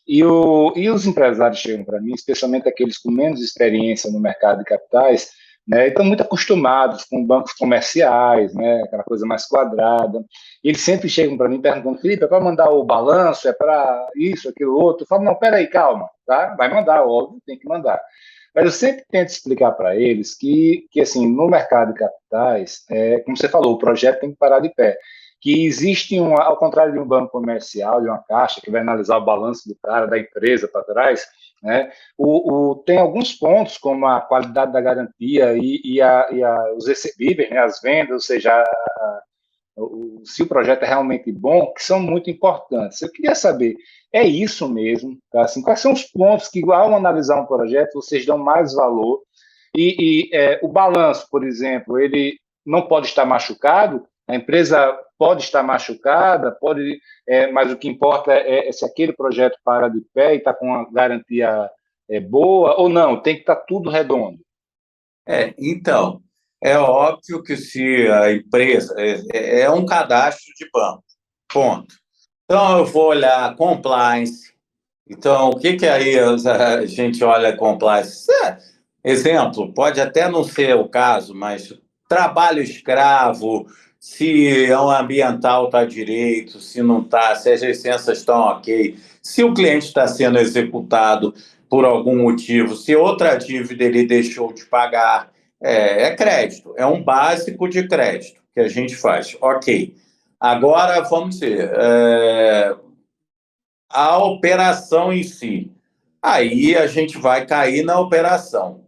Speaker 2: E os empresários chegam para mim, especialmente aqueles com menos experiência no mercado de capitais, né? E estão muito acostumados com bancos comerciais, né? Aquela coisa mais quadrada. E eles sempre chegam para mim perguntando: Felipe, é para mandar o balanço, é para isso, aquilo, outro? Eu falo: não, peraí, calma, tá? Vai mandar, óbvio, tem que mandar. Mas eu sempre tento explicar para eles que, assim, no mercado de capitais, como você falou, o projeto tem que parar de pé. Que existe, ao contrário de um banco comercial, de uma caixa, que vai analisar o balanço do cara, da empresa para trás, né? Tem alguns pontos, como a qualidade da garantia os recebíveis, né? As vendas, ou seja, se o projeto é realmente bom, que são muito importantes. Eu queria saber, é isso mesmo? Tá? Assim, quais são os pontos que, ao analisar um projeto, vocês dão mais valor? O balanço, por exemplo, ele não pode estar machucado, a empresa pode estar machucada, mas o que importa é se aquele projeto para de pé e está com uma garantia boa ou não, tem que estar tudo redondo.
Speaker 3: Então, é óbvio que se a empresa é um cadastro de banco, ponto. Então, eu vou olhar compliance. Então, o que aí a gente olha compliance? Exemplo, pode até não ser o caso, mas trabalho escravo, se o ambiental está direito, se não está, se as licenças estão ok, se o cliente está sendo executado por algum motivo, se outra dívida ele deixou de pagar, é crédito, é um básico de crédito que a gente faz. Ok. Agora, vamos dizer, a operação em si. Aí a gente vai cair na operação.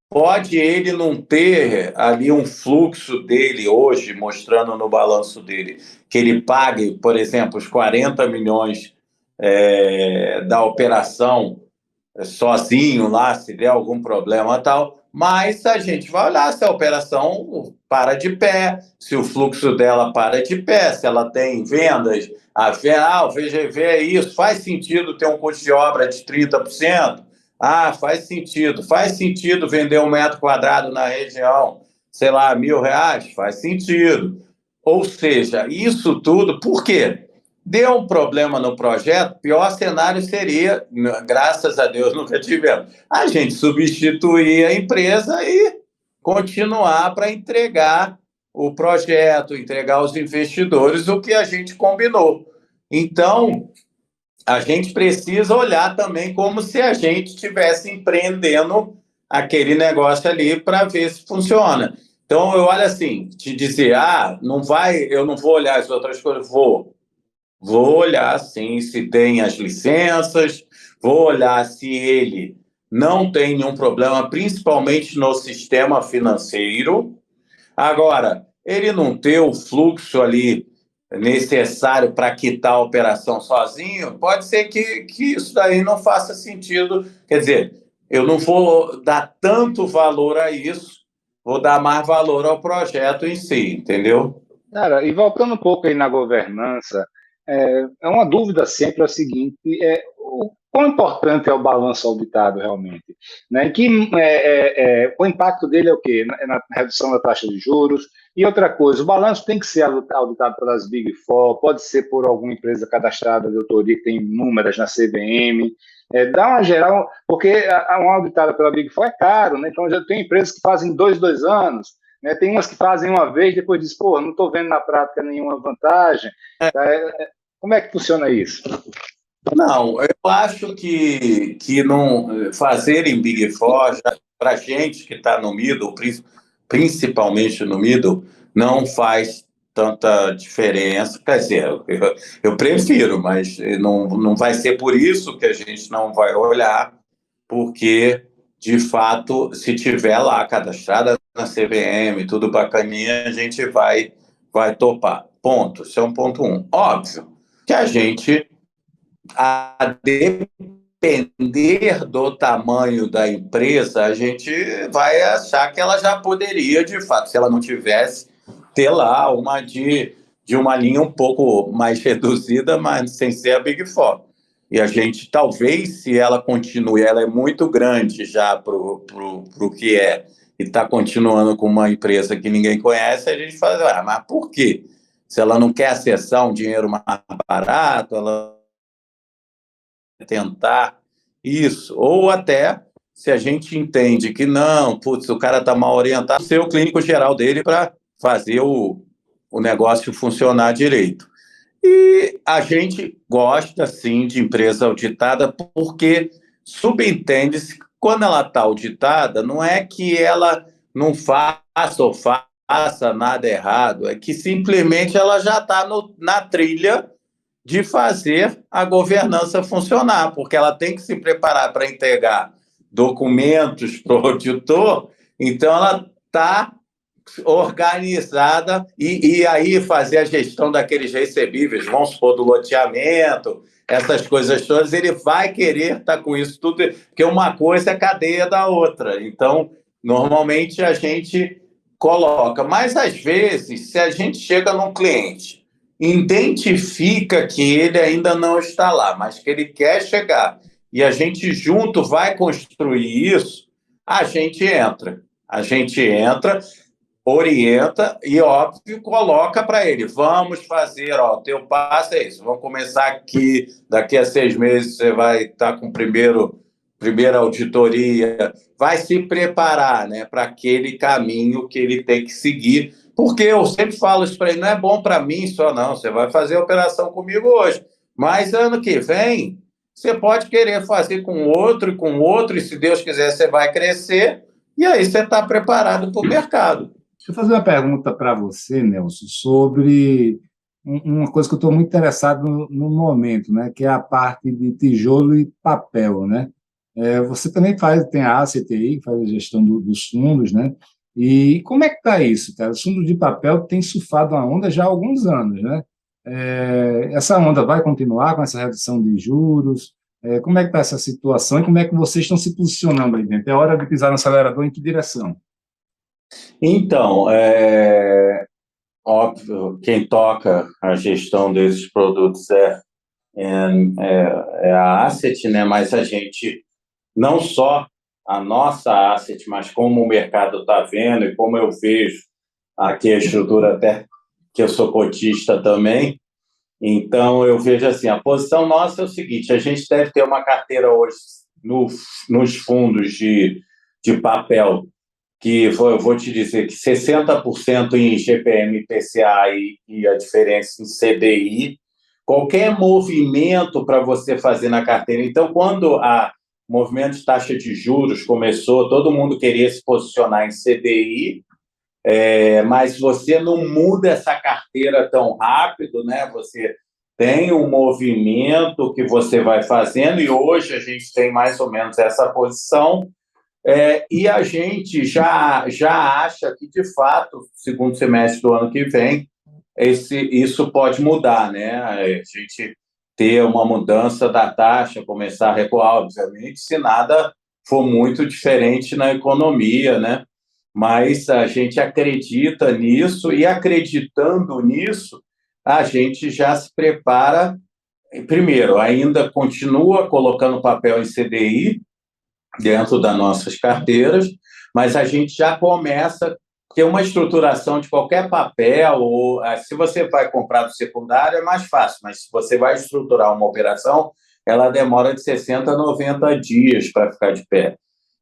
Speaker 3: Pode ele não ter ali um fluxo dele hoje, mostrando no balanço dele, que ele pague, por exemplo, os 40 milhões da operação sozinho lá, se der algum problema e tal, mas a gente vai olhar se a operação para de pé, se o fluxo dela para de pé, se ela tem vendas, o VGV é isso, faz sentido ter um custo de obra de 30%? Faz sentido vender 1 metro quadrado na região, sei lá, R$ 1.000? Faz sentido. Ou seja, isso tudo, por quê? Deu um problema no projeto, pior cenário seria, graças a Deus nunca tivemos, a gente substituir a empresa e continuar para entregar o projeto, entregar aos investidores o que a gente combinou. Então, a gente precisa olhar também como se a gente estivesse empreendendo aquele negócio ali para ver se funciona. Então, eu olho assim, te dizer, não vai, eu não vou olhar as outras coisas, Vou olhar, sim, se tem as licenças, vou olhar se ele não tem nenhum problema, principalmente no sistema financeiro. Agora, ele não ter o fluxo ali necessário para quitar a operação sozinho, pode ser que isso daí não faça sentido. Quer dizer, eu não vou dar tanto valor a isso, vou dar mais valor ao projeto em si, entendeu?
Speaker 2: Cara, e voltando um pouco aí na governança, uma dúvida sempre é o seguinte, o quão importante é o balanço auditado realmente? Né? O impacto dele é o quê? Na redução da taxa de juros. E outra coisa, o balanço tem que ser auditado pelas Big Four, pode ser por alguma empresa cadastrada de autoria que tem números na CVM. Dá uma geral, porque uma auditada pela Big Four é caro, né? Então já tem empresas que fazem dois anos, né? Tem umas que fazem uma vez, depois diz, pô, não estou vendo na prática nenhuma vantagem. Tá? Como é que funciona isso?
Speaker 3: Não, eu acho que não fazer em Big Four, para gente que está no middle, principalmente no middle, não faz tanta diferença. Quer dizer, eu prefiro, mas não vai ser por isso que a gente não vai olhar, porque, de fato, se tiver lá cadastrada na CVM, tudo bacaninha, a gente vai topar. Ponto. Isso é um ponto um. Óbvio que a gente, a depender do tamanho da empresa, a gente vai achar que ela já poderia, de fato, se ela não tivesse, ter lá uma de uma linha um pouco mais reduzida, mas sem ser a Big Four. E a gente, talvez, se ela continue, ela é muito grande já para o que é, e está continuando com uma empresa que ninguém conhece, a gente fala, mas por quê? Se ela não quer acessar um dinheiro mais barato, ela tentar isso, ou até se a gente entende que não, putz, o cara está mal orientado, ser o clínico geral dele para fazer o negócio funcionar direito. E a gente gosta, sim, de empresa auditada porque subentende-se que quando ela está auditada, não é que ela não faça ou faça nada errado, é que simplesmente ela já está na trilha de fazer a governança funcionar, porque ela tem que se preparar para entregar documentos para o auditor, então ela está organizada e aí fazer a gestão daqueles recebíveis, vamos supor, do loteamento, essas coisas todas, ele vai querer estar com isso tudo, porque uma coisa é cadeia da outra. Então, normalmente a gente coloca, mas às vezes, se a gente chega num cliente, identifica que ele ainda não está lá, mas que ele quer chegar, e a gente junto vai construir isso, a gente entra. A gente entra, orienta e, óbvio, coloca para ele, vamos fazer, ó, o teu passo é isso, vamos começar aqui, daqui a 6 meses você vai estar com primeira auditoria, vai se preparar, né, para aquele caminho que ele tem que seguir, porque eu sempre falo isso para ele, não é bom para mim só não, você vai fazer a operação comigo hoje, mas ano que vem você pode querer fazer com outro, e se Deus quiser você vai crescer, e aí você está preparado para o mercado.
Speaker 1: Deixa eu fazer uma pergunta para você, Nelson, sobre uma coisa que eu estou muito interessado no momento, né, que é a parte de tijolo e papel, né? Você também tem a ACTI, que faz a gestão dos fundos, né? E como é que está isso, cara? Os fundos de papel têm surfado a onda já há alguns anos, né? Essa onda vai continuar com essa redução de juros? Como é que está essa situação e como é que vocês estão se posicionando aí dentro? É hora de pisar no acelerador em que direção?
Speaker 3: Então, óbvio, quem toca a gestão desses produtos é a Asset, né? Mas a gente, não só a nossa Asset, mas como o mercado está vendo e como eu vejo aqui a estrutura, até que eu sou cotista também, então eu vejo assim, a posição nossa é o seguinte, a gente deve ter uma carteira hoje nos fundos de papel, que eu vou te dizer que 60% em GPM, PCA e a diferença em CDI, qualquer movimento para você fazer na carteira. Então, quando o movimento de taxa de juros começou, todo mundo queria se posicionar em CDI, mas você não muda essa carteira tão rápido, né? Você tem um movimento que você vai fazendo, e hoje a gente tem mais ou menos essa posição, e a gente já acha que, de fato, segundo semestre do ano que vem, isso pode mudar, né? A gente ter uma mudança da taxa, começar a recuar, obviamente, se nada for muito diferente na economia, né? Mas a gente acredita nisso, e acreditando nisso, a gente já se prepara. Primeiro, ainda continua colocando papel em CDI dentro das nossas carteiras, mas a gente já começa a ter uma estruturação de qualquer papel, ou se você vai comprar do secundário é mais fácil, mas se você vai estruturar uma operação, ela demora de 60 a 90 dias para ficar de pé.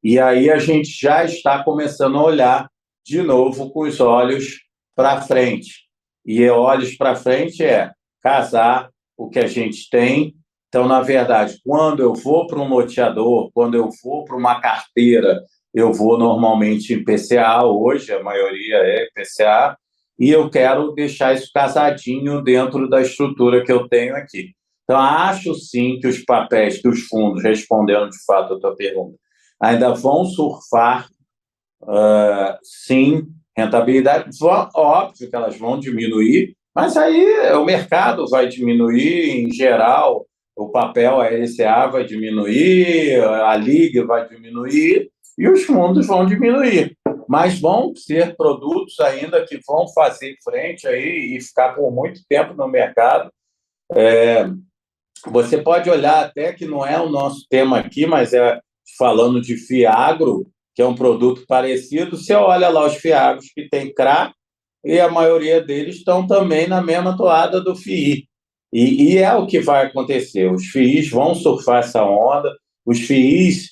Speaker 3: E aí a gente já está começando a olhar de novo com os olhos para frente. E olhos para frente é casar o que a gente tem. Então, na verdade, quando eu vou para um loteador, quando eu vou para uma carteira, eu vou normalmente em PCA, hoje a maioria é PCA, e eu quero deixar isso casadinho dentro da estrutura que eu tenho aqui. Então, acho sim que os papéis, que os fundos, respondendo de fato a tua pergunta, ainda vão surfar, sim, rentabilidade. Óbvio que elas vão diminuir, mas aí o mercado vai diminuir em geral, o papel, a LCA vai diminuir, a LIG vai diminuir e os fundos vão diminuir. Mas vão ser produtos ainda que vão fazer frente aí e ficar por muito tempo no mercado. Você pode olhar até que não é o nosso tema aqui, mas falando de Fiagro, que é um produto parecido, você olha lá os Fiagros que tem CRA e a maioria deles estão também na mesma toada do FII. E é o que vai acontecer. Os FIIs vão surfar essa onda. Os FIIs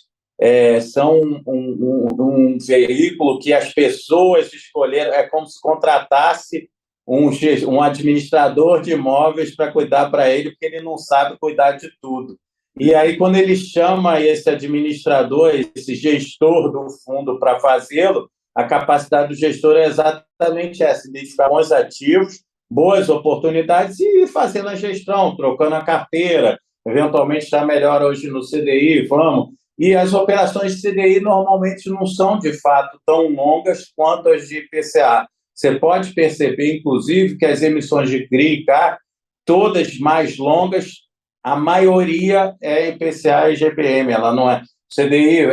Speaker 3: são um veículo que as pessoas escolheram. É como se contratasse um administrador de imóveis para cuidar para ele, porque ele não sabe cuidar de tudo. E aí, quando ele chama esse administrador, esse gestor do fundo para fazê-lo, a capacidade do gestor é exatamente essa: identificar bons ativos, boas oportunidades e ir fazendo a gestão, trocando a carteira, eventualmente está melhor hoje no CDI, vamos. E as operações de CDI normalmente não são, de fato, tão longas quanto as de IPCA. Você pode perceber, inclusive, que as emissões de CRI e CA, todas mais longas, a maioria é IPCA e GPM, ela não é. CDI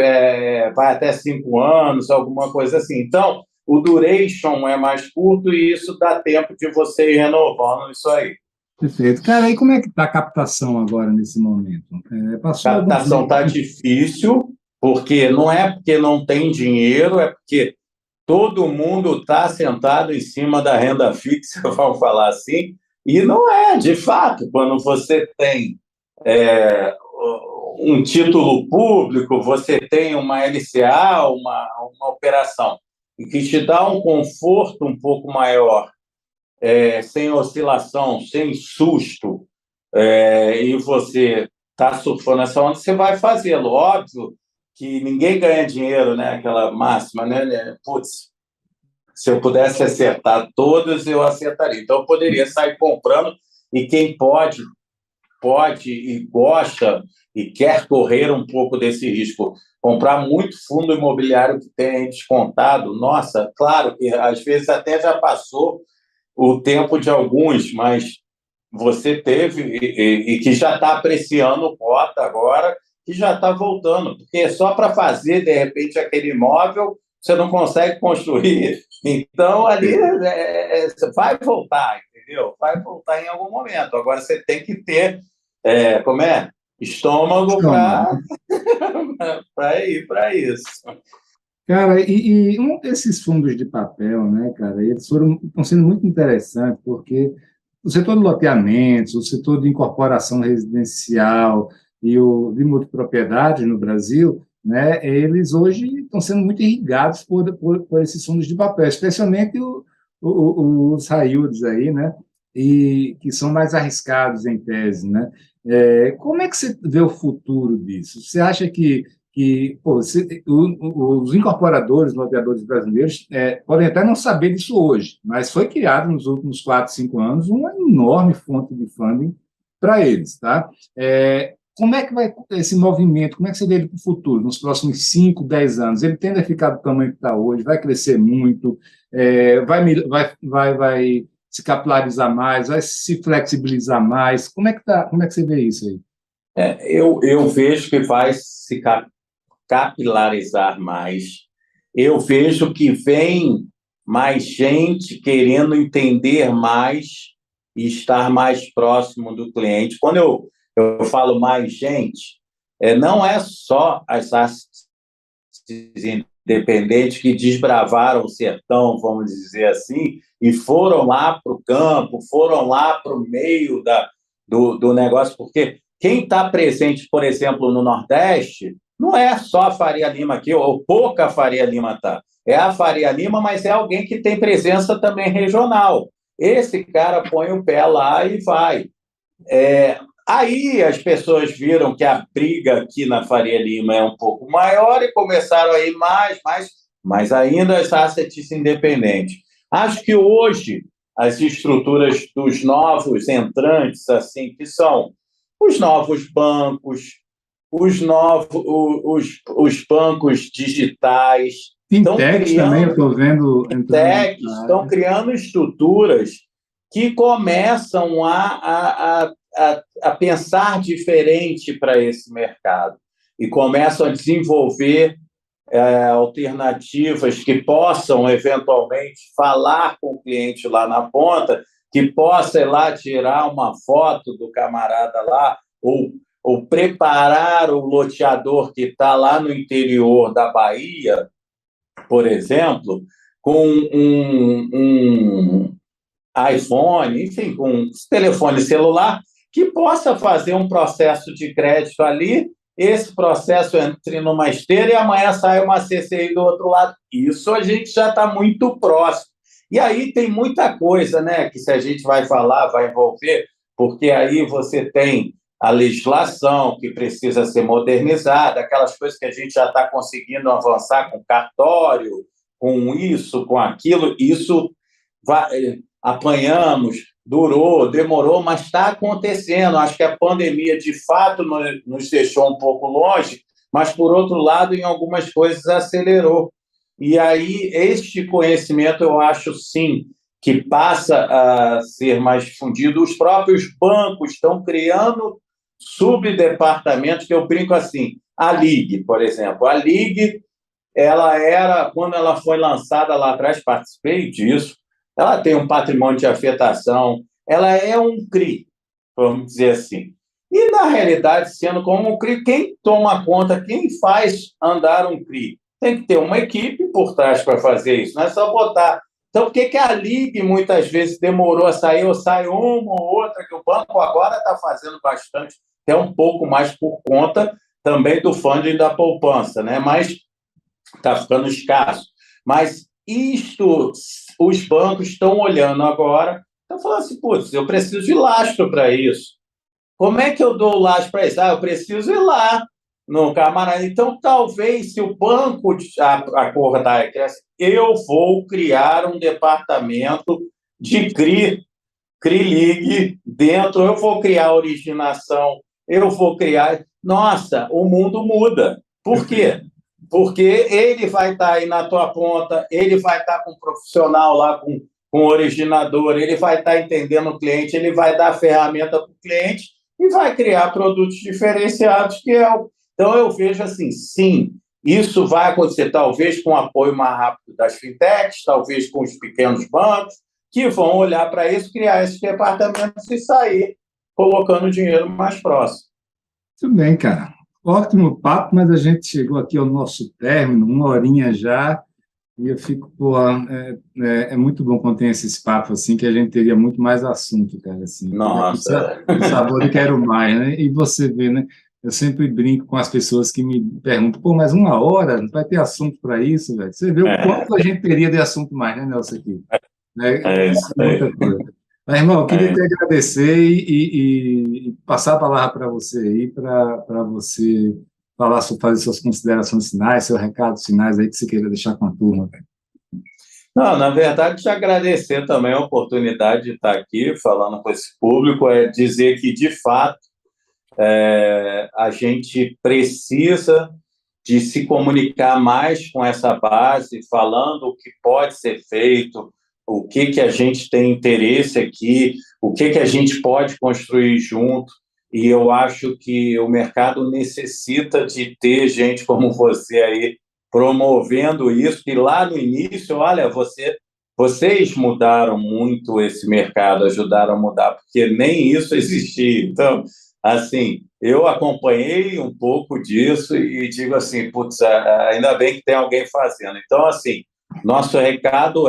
Speaker 3: vai até 5 anos, alguma coisa assim. Então, o duration é mais curto e isso dá tempo de você ir renovando isso aí.
Speaker 1: Perfeito. Cara, e como é que está a captação agora, nesse momento?
Speaker 3: A captação está difícil, porque não é porque não tem dinheiro, é porque todo mundo está sentado em cima da renda fixa, vamos falar assim, e não é, de fato, quando você tem um título público, você tem uma LCA, uma operação, e que te dá um conforto um pouco maior, sem oscilação, sem susto, e você está surfando essa onda, você vai fazê-lo. Óbvio que ninguém ganha dinheiro, né? Aquela máxima, né? Putz, se eu pudesse acertar todos, eu acertaria. Então, eu poderia sair comprando, e quem pode e gosta e quer correr um pouco desse risco, comprar muito fundo imobiliário que tem descontado. Nossa, claro que às vezes até já passou o tempo de alguns, mas você teve e que já está apreciando cota agora, que já está voltando, porque só para fazer, de repente, aquele imóvel, você não consegue construir. Então, ali vai voltar, entendeu? Vai voltar em algum momento. Agora, você tem que ter, estômago para ir para isso.
Speaker 1: Cara, esses fundos de papel, né, cara, estão sendo muito interessantes, porque o setor de loteamentos, o setor de incorporação residencial e o de multipropriedade no Brasil, né, eles hoje estão sendo muito irrigados por esses fundos de papel, especialmente os high yields aí, né, e que são mais arriscados em tese, né? Como é que você vê o futuro disso? Você acha que os incorporadores, loteadores brasileiros, podem até não saber disso hoje, mas foi criado nos últimos 4, 5 anos uma enorme fonte de funding para eles, tá? Como é que vai esse movimento, como é que você vê ele para o futuro, nos próximos 5, 10 anos? Ele tende a ficar do tamanho que está hoje, vai crescer muito, vai se capilarizar mais, vai se flexibilizar mais? Como é que você vê isso aí?
Speaker 3: Eu vejo que vai se capilarizar mais. Eu vejo que vem mais gente querendo entender mais e estar mais próximo do cliente. Quando eu falo mais gente, não é só as assets independentes que desbravaram o sertão, vamos dizer assim, e foram lá para o campo, foram lá para o meio do negócio, porque quem está presente, por exemplo, no Nordeste, não é só a Faria Lima aqui, ou pouca Faria Lima está. É a Faria Lima, mas é alguém que tem presença também regional. Esse cara põe o pé lá e vai. Aí as pessoas viram que a briga aqui na Faria Lima é um pouco maior e começaram a ir mais ainda as assets independentes. Acho que hoje as estruturas dos novos entrantes, assim, que são os novos bancos, os bancos digitais,
Speaker 1: Fintechs também, eu estou vendo.
Speaker 3: Fintechs estão criando estruturas que começam a pensar diferente para esse mercado e começam a desenvolver alternativas que possam, eventualmente, falar com o cliente lá na ponta, que possa ir lá tirar uma foto do camarada lá, ou preparar o loteador que está lá no interior da Bahia, por exemplo, com um iPhone, enfim, com um telefone celular, que possa fazer um processo de crédito ali, esse processo entre numa esteira e amanhã sai uma CCI do outro lado. Isso a gente já está muito próximo. E aí tem muita coisa, né, que se a gente vai falar, vai envolver, porque aí você tem a legislação que precisa ser modernizada, aquelas coisas que a gente já está conseguindo avançar com cartório, com isso, com aquilo, isso apanhamos, demorou, mas está acontecendo. Acho que a pandemia, de fato, nos deixou um pouco longe, mas, por outro lado, em algumas coisas acelerou. E aí, este conhecimento, eu acho, sim, que passa a ser mais difundido. Os próprios bancos estão criando subdepartamentos, que eu brinco assim, a Ligue, por exemplo. A Ligue, quando ela foi lançada lá atrás, participei disso, ela tem um patrimônio de afetação, ela é um CRI, vamos dizer assim. E, na realidade, sendo como um CRI, quem toma conta, quem faz andar um CRI? tem que ter uma equipe por trás para fazer isso, não é só botar. Então, por que a Ligue muitas vezes demorou a sair, ou sai uma ou outra, que o banco agora está fazendo bastante, até um pouco mais por conta também do funding da poupança, né? Mas está ficando escasso. Mas isto, os bancos estão olhando agora, estão falando assim, putz, eu preciso de lastro para isso. Como é que eu dou o lastro para isso? Eu preciso ir lá no camarada. Então, talvez, se o banco acordar e crescer, eu vou criar um departamento de CRI-Ligue dentro, eu vou criar originação, eu vou criar... Nossa, o mundo muda. Por quê? Porque ele vai estar aí na tua ponta, ele vai estar com um profissional lá, com o originador, ele vai estar entendendo o cliente, ele vai dar a ferramenta para o cliente e vai criar produtos diferenciados, que é o... Então, eu vejo assim, sim, isso vai acontecer, talvez com o apoio mais rápido das fintechs, talvez com os pequenos bancos, que vão olhar para isso, criar esses departamentos e sair colocando dinheiro mais próximo.
Speaker 1: Tudo bem, cara. Ótimo papo, mas a gente chegou aqui ao nosso término, 1 horinha já, e eu fico, é muito bom quando tem esses papos assim, que a gente teria muito mais assunto, cara, assim.
Speaker 3: Nossa!
Speaker 1: O sabor de quero mais, né? E você vê, né? Eu sempre brinco com as pessoas que me perguntam, pô, mas 1 hora, não vai ter assunto para isso, velho? Você vê o quanto a gente teria de assunto mais, né, Nelson, aqui?
Speaker 3: Isso aí.
Speaker 1: Muita coisa. Mas, irmão, eu queria te agradecer e passar a palavra para você aí, para você fazer suas considerações finais, seus recados finais aí que você queira deixar com a turma, velho.
Speaker 3: Não, na verdade, te agradecer também a oportunidade de estar aqui falando com esse público, dizer que, de fato, a gente precisa de se comunicar mais com essa base, falando o que pode ser feito, o que a gente tem interesse aqui, o que a gente pode construir junto, e eu acho que o mercado necessita de ter gente como você aí promovendo isso, que lá no início, olha, vocês mudaram muito esse mercado, ajudaram a mudar, porque nem isso existia. Então, assim, eu acompanhei um pouco disso e digo assim, putz, ainda bem que tem alguém fazendo. Então, assim, nosso recado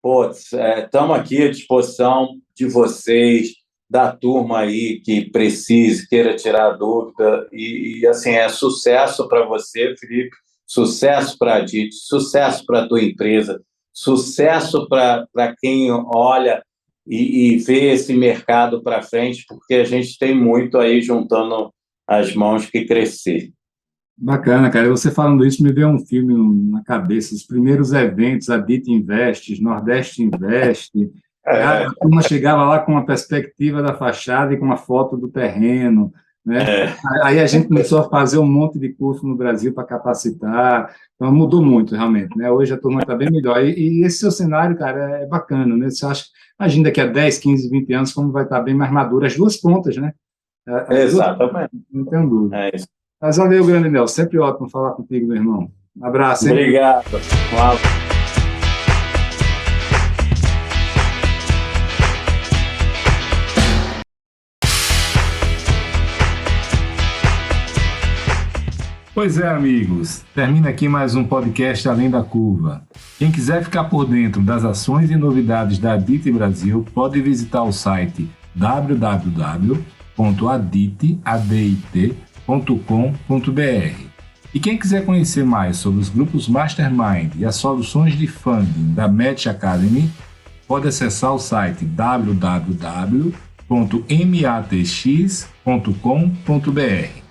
Speaker 3: putz, estamos aqui à disposição de vocês, da turma aí que precise, queira tirar dúvida, e assim, sucesso para você, Felipe, sucesso para a DIT, sucesso para a tua empresa, sucesso para quem olha e vê esse mercado para frente, porque a gente tem muito aí juntando as mãos que crescer.
Speaker 1: Bacana, cara. Você falando isso me veio um filme na cabeça. Os primeiros eventos, a DIT Invest, Nordeste Invest. A turma chegava lá com uma perspectiva da fachada e com uma foto do terreno, né? Aí a gente começou a fazer um monte de curso no Brasil para capacitar. Então, mudou muito, realmente, né? Hoje a turma está bem melhor. E esse seu cenário, cara, é bacana, né? Você acha, imagina daqui a 10, 15, 20 anos como vai estar bem mais maduro as duas pontas, né?
Speaker 3: Exatamente.
Speaker 1: Não tenho dúvida.
Speaker 3: É isso.
Speaker 1: Mas valeu, grande Nelson. Sempre ótimo falar contigo, meu irmão. Um abraço. Hein?
Speaker 3: Obrigado.
Speaker 1: Pois é, amigos. Termina aqui mais um podcast Além da Curva. Quem quiser ficar por dentro das ações e novidades da DIT Brasil, pode visitar o site www.adit.com.br. E quem quiser conhecer mais sobre os grupos Mastermind e as soluções de funding da Match Academy, pode acessar o site www.matx.com.br.